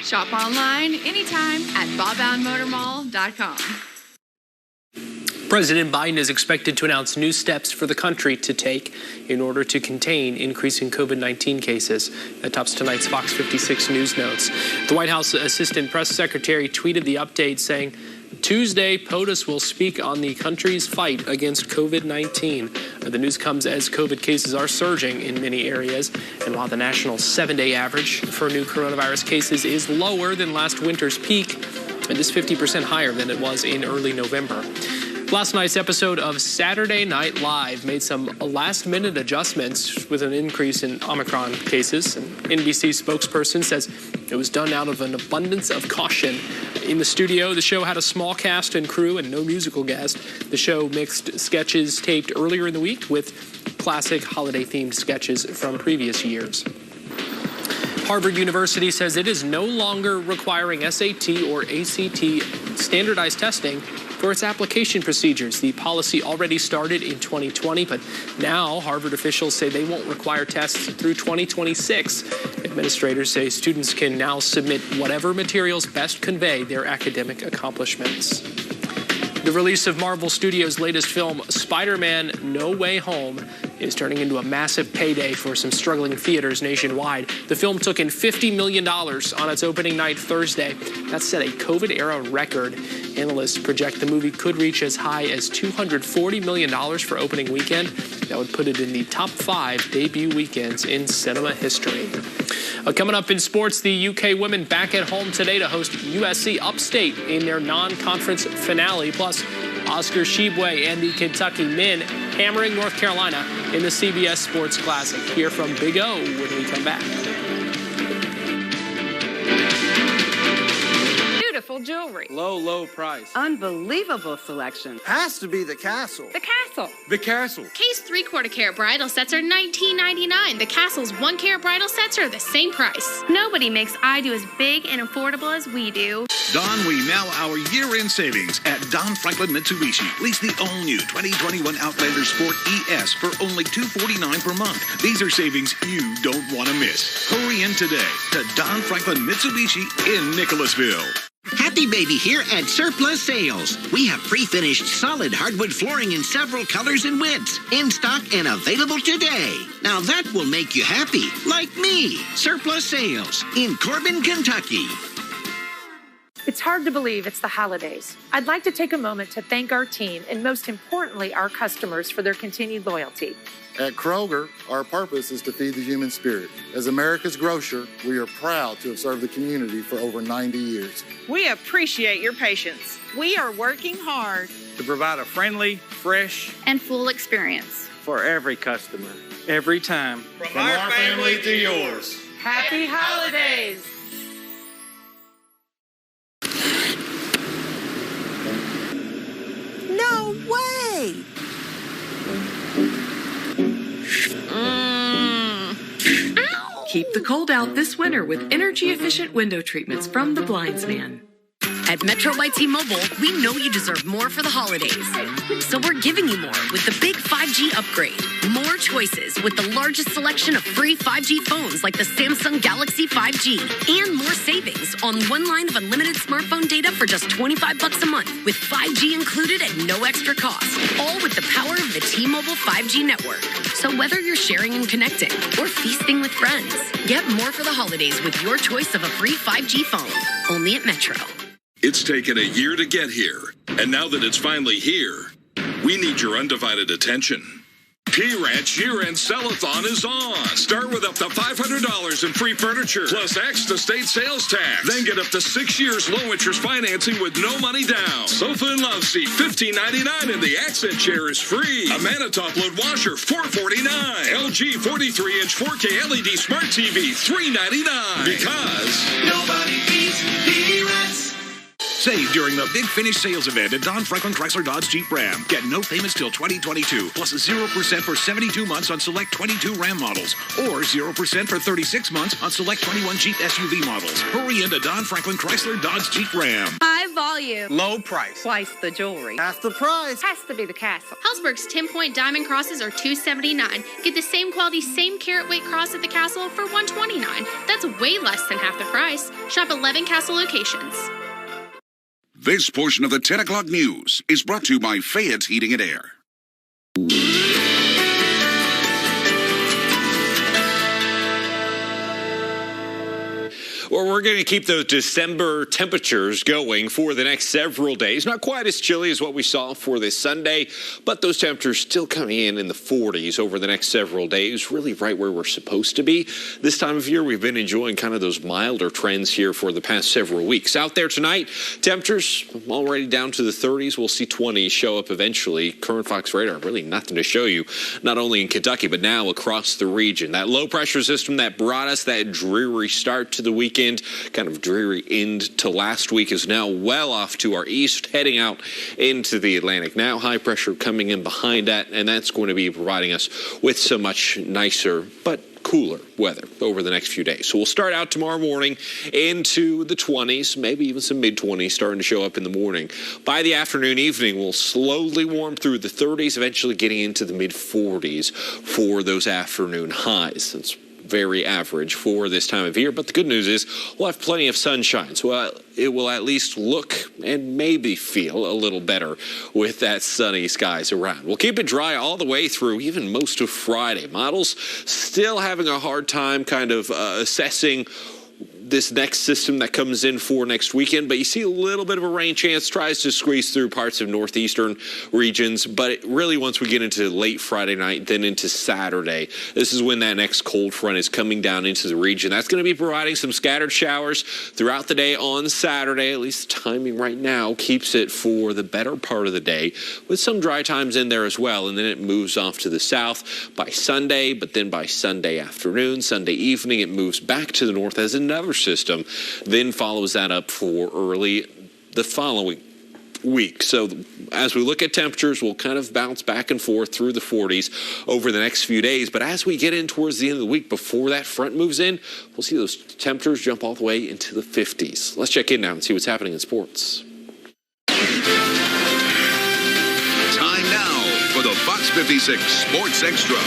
Speaker 23: Shop online anytime at BobAllenMotorMall.com.
Speaker 3: President Biden is expected to announce new steps for the country to take in order to contain increasing COVID-19 cases. That tops tonight's Fox 56 News Notes. The White House Assistant Press Secretary tweeted the update saying, Tuesday, POTUS will speak on the country's fight against COVID-19. The news comes as COVID cases are surging in many areas, and while the national 7-day average for new coronavirus cases is lower than last winter's peak, it is 50% higher than it was in early November. Last night's episode of Saturday Night Live made some last-minute adjustments with an increase in Omicron cases. An NBC spokesperson says it was done out of an abundance of caution. In the studio, the show had a small cast and crew and no musical guest. The show mixed sketches taped earlier in the week with classic holiday-themed sketches from previous years. Harvard University says it is no longer requiring SAT or ACT standardized testing for its application procedures. The policy already started in 2020, but now Harvard officials say they won't require tests through 2026. Administrators say students can now submit whatever materials best convey their academic accomplishments. The release of Marvel Studios' latest film, Spider-Man: No Way Home, is turning into a massive payday for some struggling theaters nationwide. The film took in $50 million on its opening night Thursday. That set a COVID-era record. Analysts project the movie could reach as high as $240 million for opening weekend. That would put it in the top 5 debut weekends in cinema history. Coming up in sports, the UK women back at home today to host USC Upstate in their non-conference finale. Plus, Oscar Tshiebwe and the Kentucky men hammering North Carolina in the CBS Sports Classic. Hear from Big O when we come back.
Speaker 29: Beautiful
Speaker 24: Beautiful jewelry.
Speaker 1: Low price.
Speaker 24: Unbelievable selection.
Speaker 1: Has to be the Castle.
Speaker 24: The Castle.
Speaker 1: The Castle.
Speaker 4: Kay's 3/4 carat bridal sets are $19.99. The Castle's 1 carat bridal sets are the same price.
Speaker 15: Nobody makes I Do as big and affordable as we do.
Speaker 22: Don, we now our year-end savings at Don Franklin Mitsubishi. Lease the all-new 2021 Outlander Sport ES for only $249 per month. These are savings you don't want to miss. Hurry in today to Don Franklin Mitsubishi in Nicholasville.
Speaker 7: Happy Baby here at Surplus Sales. We have pre-finished solid hardwood flooring in several colors and widths. In stock and available today. Now that will make you happy, like me. Surplus Sales in Corbin, Kentucky.
Speaker 24: It's hard to believe it's the holidays. I'd like to take a moment to thank our team and most importantly, our customers for their continued loyalty.
Speaker 8: At Kroger, our purpose is to feed the human spirit. As America's grocer, we are proud to have served the community for over 90 years.
Speaker 9: We appreciate your patience. We are working hard
Speaker 1: To provide a friendly, fresh,
Speaker 15: And full experience.
Speaker 1: for every customer, every time.
Speaker 9: From our family to yours.
Speaker 24: Happy holidays!
Speaker 7: No way!
Speaker 10: Keep the cold out this winter with energy-efficient window treatments from the Blinds Man.
Speaker 12: At Metro by T-Mobile, we know you deserve more for the holidays. So we're giving you more with the big 5G upgrade. More choices with the largest selection of free 5G phones like the Samsung Galaxy 5G. And more savings on 1 line of unlimited smartphone data for just $25 a month with 5G included at no extra cost. All with the power of the T-Mobile 5G network. So whether you're sharing and connecting or feasting with friends, get more for the holidays with your choice of a free 5G phone. Only at Metro.
Speaker 6: It's taken a year to get here, and now that it's finally here, we need your undivided attention. P-Ranch year-end Sellathon is on. Start with up to $500 in free furniture, plus extra state sales tax. Then get up to 6 years low-interest financing with no money down. Sofa and love seat, $15.99, and the accent chair is free. A Manitowood washer, $449. LG 43-inch 4K LED Smart TV, $399. Because
Speaker 9: nobody beats P-Ranch.
Speaker 22: Save during the Big Finish sales event at Don Franklin Chrysler Dodge Jeep Ram. Get no payments till 2022, plus 0% for 72 months on select 22 Ram models, or 0% for 36 months on select 21 Jeep SUV models. Hurry into Don Franklin Chrysler Dodge Jeep Ram.
Speaker 15: High volume.
Speaker 1: Low price.
Speaker 24: Twice the jewelry.
Speaker 1: Half the price.
Speaker 24: Has to be the Castle.
Speaker 4: Hellsberg's 10-point diamond crosses are $279. Get the same quality, same carat weight cross at the Castle for $129. That's way less than half the price. Shop 11 Castle locations.
Speaker 25: This portion of the 10 o'clock news is brought to you by Fayette's Heating and Air.
Speaker 2: Well, we're going to keep those December temperatures going for the next several days. Not quite as chilly as what we saw for this Sunday, but those temperatures still coming in the 40s over the next several days, really right where we're supposed to be. This time of year, we've been enjoying kind of those milder trends here for the past several weeks. Out there tonight, temperatures already down to the 30s. We'll see 20s show up eventually. Current Fox radar, really nothing to show you, not only in Kentucky, but now across the region. That low pressure system that brought us that dreary start to the weekend, kind of dreary end to last week, is now well off to our east, heading out into the Atlantic. Now high pressure coming in behind that, and that's going to be providing us with so much nicer but cooler weather over the next few days. So we'll start out tomorrow morning into the 20s, maybe even some mid-20s starting to show up in the morning. By the afternoon, evening, we'll slowly warm through the 30s, eventually getting into the mid-40s for those afternoon highs. That's very average for this time of year, but the good news is we'll have plenty of sunshine, so it will at least look and maybe feel a little better with that sunny skies around. We'll keep it dry all the way through, even most of Friday. Models still having a hard time kind of assessing this next system that comes in for next weekend, but you see a little bit of a rain chance, tries to squeeze through parts of northeastern regions, but really once we get into late Friday night, then into Saturday, this is when that next cold front is coming down into the region. That's going to be providing some scattered showers throughout the day on Saturday. At least the timing right now keeps it for the better part of the day, with some dry times in there as well, and then it moves off to the south by Sunday, but then by Sunday afternoon, Sunday evening, it moves back to the north as another system, then follows that up for early the following week. So as we look at temperatures, we'll kind of bounce back and forth through the 40s over the next few days. But as we get in towards the end of the week, before that front moves in, we'll see those temperatures jump all the way into the 50s. Let's check in now and see what's happening in sports.
Speaker 25: Time now for the Fox 56 Sports Extra.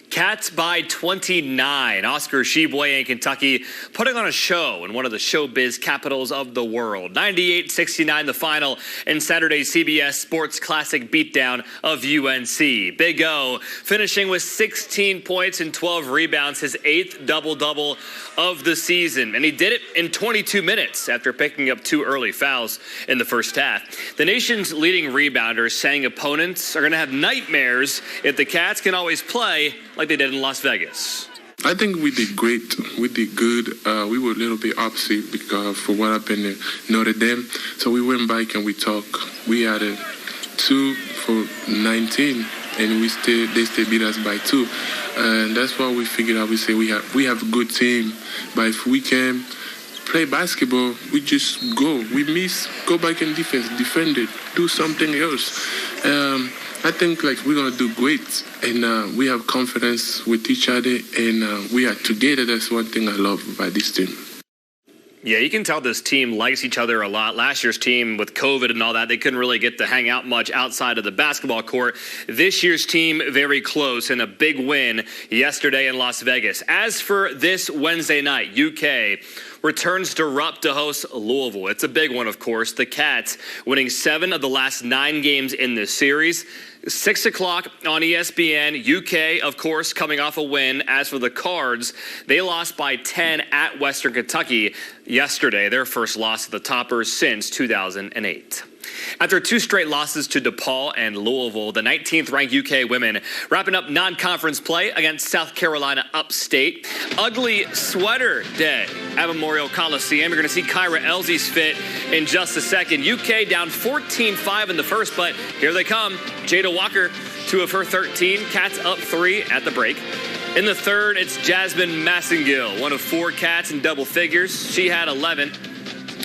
Speaker 5: Cats by 29. Oscar Sheboygan in Kentucky putting on a show in one of the showbiz capitals of the world. 98-69 the final in Saturday's CBS Sports Classic beatdown of UNC. Big O finishing with 16 points and 12 rebounds, his 8th double-double of the season. And he did it in 22 minutes after picking up 2 early fouls in the first half. The nation's leading rebounders saying opponents are going to have nightmares if the Cats can always play like they did in Las Vegas.
Speaker 11: I think we did great. We did good. We were a little bit upset because for what happened in Notre Dame. So we went back and we talked. We had a 2 for 19, and they still beat us by 2. And that's why we figured out. We say we have a good team, but if we can play basketball, we just go. We miss, go back in defense, defend it, do something else. I think we're gonna do great, and we have confidence with each other, and we are together. That's one thing I love about this team.
Speaker 5: Yeah, you can tell this team likes each other a lot. Last year's team with COVID and all that, they couldn't really get to hang out much outside of the basketball court. This year's team, very close, and a big win yesterday in Las Vegas. As for this Wednesday night, UK returns to Rupp to host Louisville. It's a big one, of course. The Cats winning 7 of the last 9 games in this series. 6 o'clock on ESPN. UK, of course, coming off a win. As for the Cards, they lost by 10 at Western Kentucky yesterday, their first loss to the Toppers since 2008. After 2 straight losses to DePaul and Louisville, the 19th-ranked UK women wrapping up non-conference play against South Carolina Upstate. Ugly sweater day at Memorial Coliseum. You're going to see Kyra Elsie's fit in just a second. UK down 14-5 in the first, but here they come. Jada Walker, 2 of her 13. Cats up 3 at the break. In the third, it's Jasmine Massengill, 1 of 4 Cats in double figures. She had 11.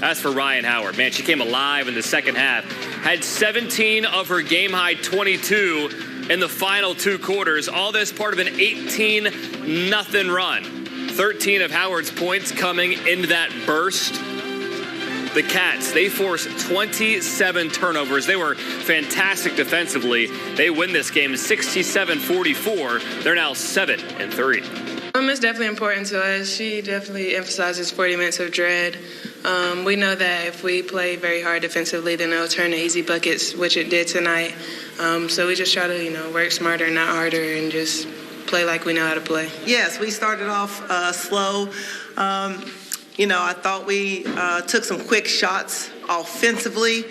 Speaker 5: As for Ryan Howard, man, she came alive in the second half. Had 17 of her game-high 22 in the final 2 quarters. All this part of an 18-0 run. 13 of Howard's points coming in that burst. The Cats, they forced 27 turnovers. They were fantastic defensively. They win this game 67-44. They're now 7-3.
Speaker 13: It's definitely important to us. She definitely emphasizes 40 minutes of dread. We know that if we play very hard defensively, then it'll turn to easy buckets, which it did tonight. So we just try to, work smarter, not harder, and just play like we know how to play.
Speaker 14: Yes, we started off slow. I thought we took some quick shots offensively.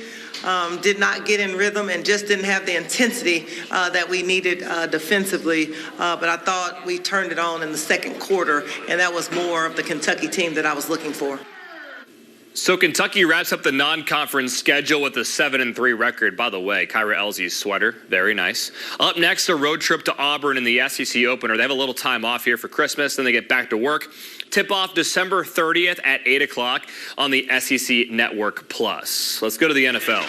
Speaker 14: Did not get in rhythm and just didn't have the intensity that we needed defensively. But I thought we turned it on in the second quarter, and that was more of the Kentucky team that I was looking for.
Speaker 5: So Kentucky wraps up the non-conference schedule with a 7-3 record. By the way, Kyra Elsie's sweater, very nice. Up next, a road trip to Auburn in the SEC opener. They have a little time off here for Christmas, then they get back to work. Tip-off December 30th at 8 o'clock on the SEC Network Plus. Let's go to the NFL.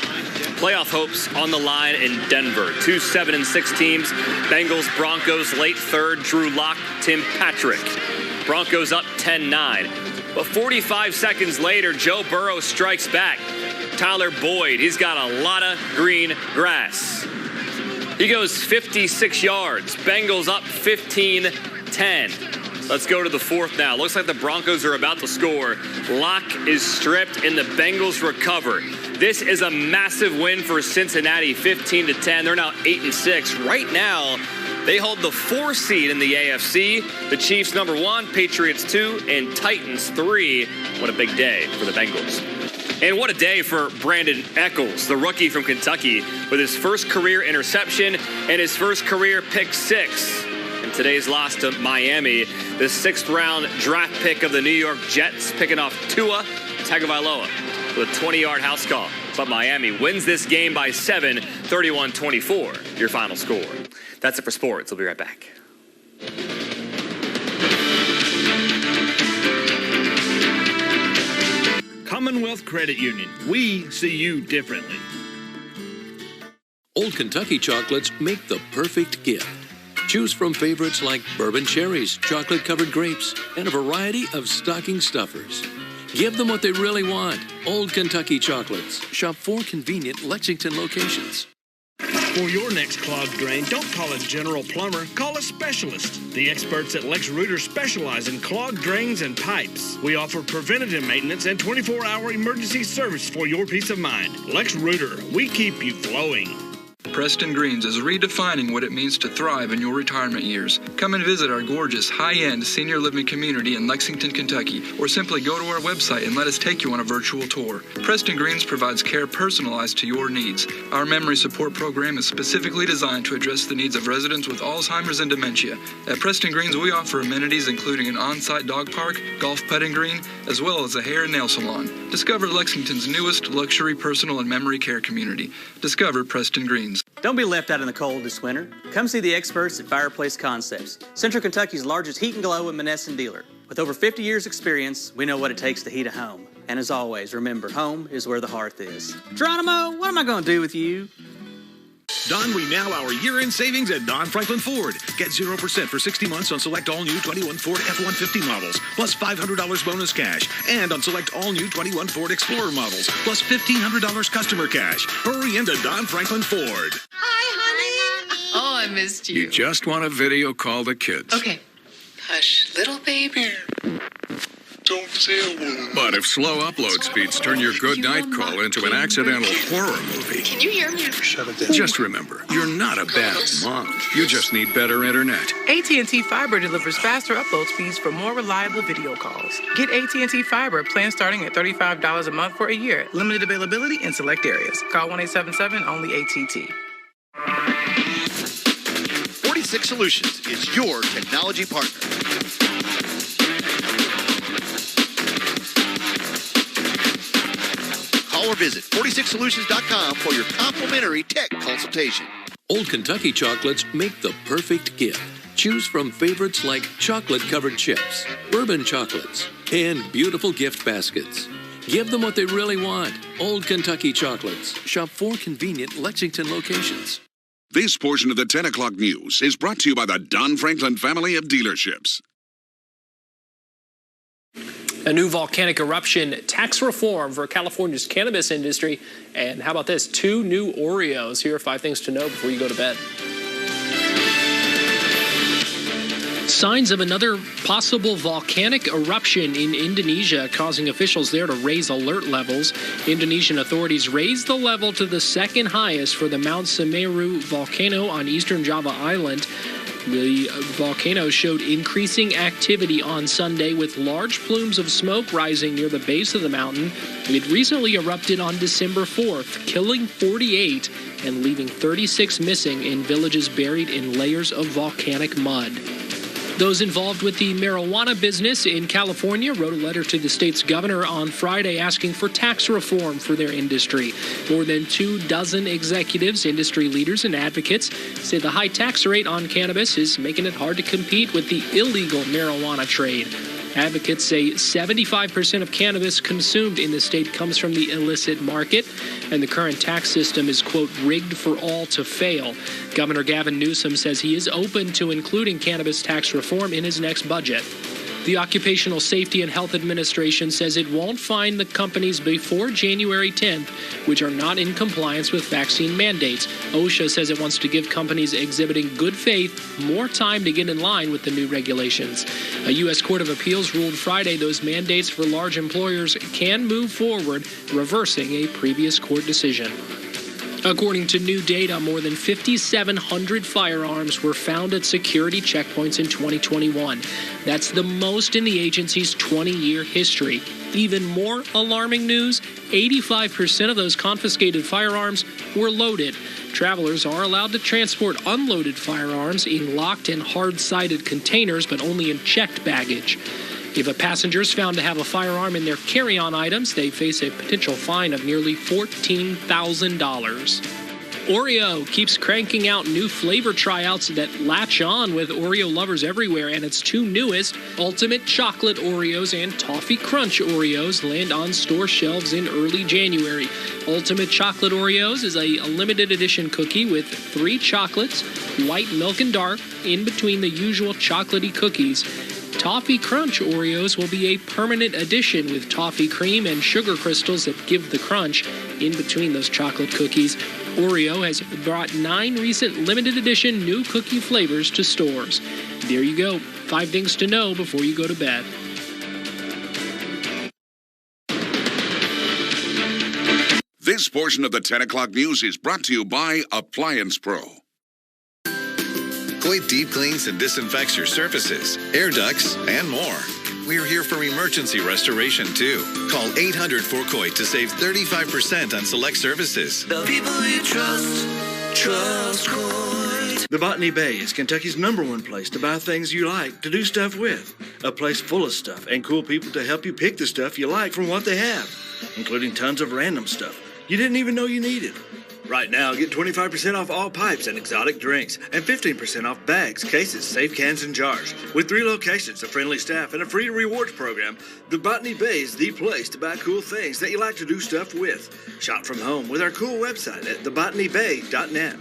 Speaker 5: Playoff hopes on the line in Denver. 2 7-6 teams. Bengals, Broncos, late third. Drew Lock, Tim Patrick. Broncos up 10-9. But 45 seconds later, Joe Burrow strikes back. Tyler Boyd, he's got a lot of green grass. He goes 56 yards. Bengals up 15-10. Let's go to the fourth now. Looks like the Broncos are about to score. Lock is stripped and the Bengals recover. This is a massive win for Cincinnati, 15-10. They're now 8-6. Right now, they hold the 4 seed in the AFC. The Chiefs number 1, Patriots 2, and Titans 3. What a big day for the Bengals. And what a day for Brandon Echols, the rookie from Kentucky, with his first career interception and his first career pick 6. In today's loss to Miami, the 6th round draft pick of the New York Jets, picking off Tua Tagovailoa with a 20-yard house call. But Miami wins this game by 7, 31-24, your final score. That's it for sports. We'll be right back.
Speaker 16: Commonwealth Credit Union. We see you differently.
Speaker 17: Old Kentucky chocolates make the perfect gift. Choose from favorites like bourbon cherries, chocolate-covered grapes, and a variety of stocking stuffers. Give them what they really want. Old Kentucky chocolates. Shop 4 convenient Lexington locations.
Speaker 16: For your next clogged drain, don't call a general plumber, call a specialist. The experts at Lex Reuter specialize in clogged drains and pipes. We offer preventative maintenance and 24-hour emergency service for your peace of mind. Lex Reuter, we keep you flowing.
Speaker 18: Preston Greens is redefining what it means to thrive in your retirement years. Come and visit our gorgeous, high-end senior living community in Lexington, Kentucky, or simply go to our website and let us take you on a virtual tour. Preston Greens provides care personalized to your needs. Our memory support program is specifically designed to address the needs of residents with Alzheimer's and dementia. At Preston Greens, we offer amenities including an on-site dog park, golf putting green, as well as a hair and nail salon. Discover Lexington's newest luxury personal and memory care community. Discover Preston Greens.
Speaker 19: Don't be left out in the cold this winter. Come see the experts at Fireplace Concepts, Central Kentucky's largest heat and glow and Menneson dealer. With over 50 years experience, we know what it takes to heat a home. And as always, remember, home is where the hearth is. Geronimo, what am I going to do with you?
Speaker 22: Don We Now our year-end savings at Don Franklin Ford. Get 0% for 60 months on select all-new 21 Ford F-150 models, plus $500 bonus cash. And on select all-new 21 Ford Explorer models, plus $1,500 customer cash. Hurry into Don Franklin Ford.
Speaker 23: Hi, honey. Oh, I missed you.
Speaker 20: You just want to video call the kids.
Speaker 23: Okay. Hush, little baby.
Speaker 20: Don't say a word. But if slow upload speeds turn your good night call into an accidental horror movie,
Speaker 23: Can you hear me?
Speaker 20: shut it down. Just remember, you're not a bad mom. You just need better internet.
Speaker 21: AT&T Fiber delivers faster upload speeds for more reliable video calls. Get AT&T Fiber, plan starting at $35 a month for a year. Limited availability in select areas. Call 1-877 only AT&T.
Speaker 27: 46 Solutions is your technology partner. Call or visit 46solutions.com for your complimentary tech consultation.
Speaker 17: Old Kentucky chocolates make the perfect gift. Choose from favorites like chocolate-covered chips, bourbon chocolates, and beautiful gift baskets. Give them what they really want. Old Kentucky chocolates. Shop 4 convenient Lexington locations.
Speaker 25: This portion of the 10 o'clock news is brought to you by the Don Franklin family of dealerships.
Speaker 3: A new volcanic eruption, tax reform for California's cannabis industry, and how about this? 2 new Oreos. Here are 5 things to know before you go to bed. Signs of another possible volcanic eruption in Indonesia, causing officials there to raise alert levels. Indonesian authorities raised the level to the 2nd highest for the Mount Semeru volcano on eastern Java Island. The volcano showed increasing activity on Sunday with large plumes of smoke rising near the base of the mountain. It recently erupted on December 4th, killing 48 and leaving 36 missing in villages buried in layers of volcanic mud. Those involved with the marijuana business in California wrote a letter to the state's governor on Friday asking for tax reform for their industry. More than 24 executives, industry leaders, and advocates say the high tax rate on cannabis is making it hard to compete with the illegal marijuana trade. Advocates say 75% of cannabis consumed in the state comes from the illicit market, and the current tax system is, quote, rigged for all to fail. Governor Gavin Newsom says he is open to including cannabis tax reform in his next budget. The Occupational Safety and Health Administration says it won't fine the companies before January 10th, which are not in compliance with vaccine mandates. OSHA says it wants to give companies exhibiting good faith more time to get in line with the new regulations. A U.S. Court of Appeals ruled Friday those mandates for large employers can move forward, reversing a previous court decision. According to new data, more than 5,700 firearms were found at security checkpoints in 2021. That's the most in the agency's 20-year history. Even more alarming news, 85% of those confiscated firearms were loaded. Travelers are allowed to transport unloaded firearms in locked and hard-sided containers, but only in checked baggage. If a passenger is found to have a firearm in their carry-on items, they face a potential fine of nearly $14,000. Oreo keeps cranking out new flavor tryouts that latch on with Oreo lovers everywhere, and its two newest, Ultimate Chocolate Oreos and Toffee Crunch Oreos, land on store shelves in early January. Ultimate Chocolate Oreos is a limited edition cookie with 3 chocolates, white, milk, and dark, in between the usual chocolatey cookies. Toffee Crunch Oreos will be a permanent addition with toffee cream and sugar crystals that give the crunch in between those chocolate cookies. Oreo has brought 9 recent limited edition new cookie flavors to stores. There you go. 5 things to know before you go to bed.
Speaker 25: This portion of the 10 o'clock news is brought to you by Appliance Pro.
Speaker 6: Coit deep cleans and disinfects your surfaces, air ducts, and more. We're here for emergency restoration, too. Call 800-4COIT to save 35% on select services.
Speaker 7: The people you trust Coit.
Speaker 16: The Botany Bay is Kentucky's #1 place to buy things you like, to do stuff with. A place full of stuff and cool people to help you pick the stuff you like from what they have, including tons of random stuff you didn't even know you needed. Right now, get 25% off all pipes and exotic drinks, and 15% off bags, cases, safe cans, and jars. With 3 locations, a friendly staff, and a free rewards program, the Botany Bay is the place to buy cool things that you like to do stuff with. Shop from home with our cool website at thebotanyBay.net.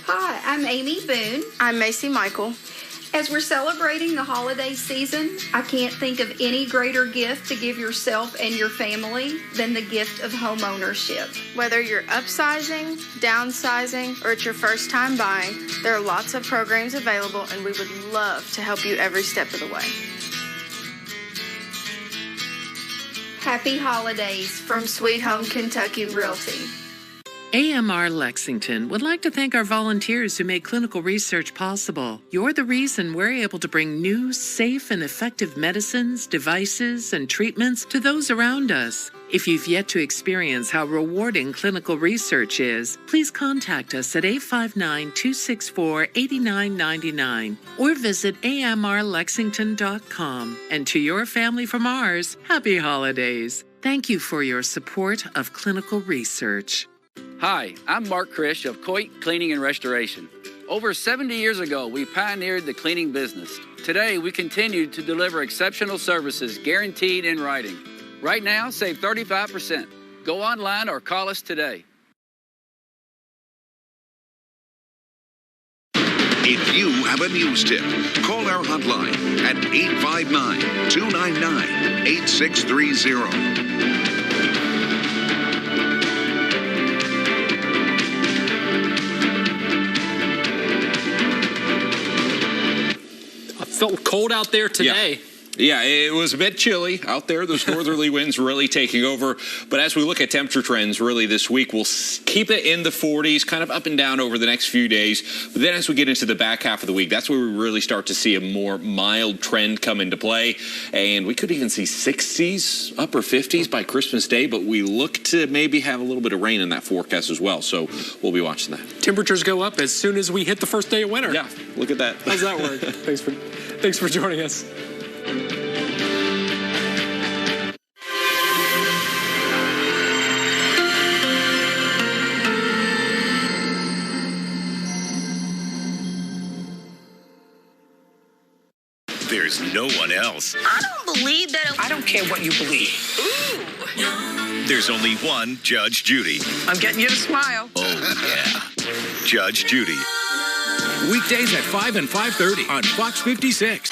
Speaker 8: Hi, I'm Amy Boone.
Speaker 9: I'm Macy Michael.
Speaker 8: As we're celebrating the holiday season, I can't think of any greater gift to give yourself and your family than the gift of home ownership.
Speaker 9: Whether you're upsizing, downsizing, or it's your first time buying, there are lots of programs available, and we would love to help you every step of the way.
Speaker 8: Happy holidays from Sweet Home Kentucky Realty.
Speaker 10: AMR Lexington would like to thank our volunteers who make clinical research possible. You're the reason we're able to bring new, safe, and effective medicines, devices, and treatments to those around us. If you've yet to experience how rewarding clinical research is, please contact us at 859-264-8999 or visit amrlexington.com. And to your family from ours, happy holidays. Thank you for your support of clinical research.
Speaker 12: Hi, I'm Mark Krish of Coit Cleaning and Restoration. Over 70 years ago, we pioneered the cleaning business. Today, we continue to deliver exceptional services guaranteed in writing. Right now, save 35%. Go online or call us today.
Speaker 25: If you have a news tip, call our hotline at 859-299-8630.
Speaker 3: Felt cold out there today.
Speaker 2: Yeah, it was a bit chilly out there. Those northerly winds really taking over. But as we look at temperature trends, really this week, we'll keep it in the 40s, kind of up and down over the next few days. But then as we get into the back half of the week, that's where we really start to see a more mild trend come into play. And we could even see 60s, upper 50s by Christmas Day. But we look to maybe have a little bit of rain in that forecast as well. So we'll be watching that.
Speaker 3: Temperatures go up as soon as we hit the first day of winter.
Speaker 2: Yeah, look at that.
Speaker 3: How's that work? Thanks for joining us.
Speaker 6: There's no one else.
Speaker 7: I don't believe that. I don't care what you believe. Ooh.
Speaker 6: There's only one Judge Judy.
Speaker 21: I'm getting you to smile.
Speaker 6: Oh, yeah. Judge Judy.
Speaker 26: Weekdays at 5 and 5:30 on Fox 56.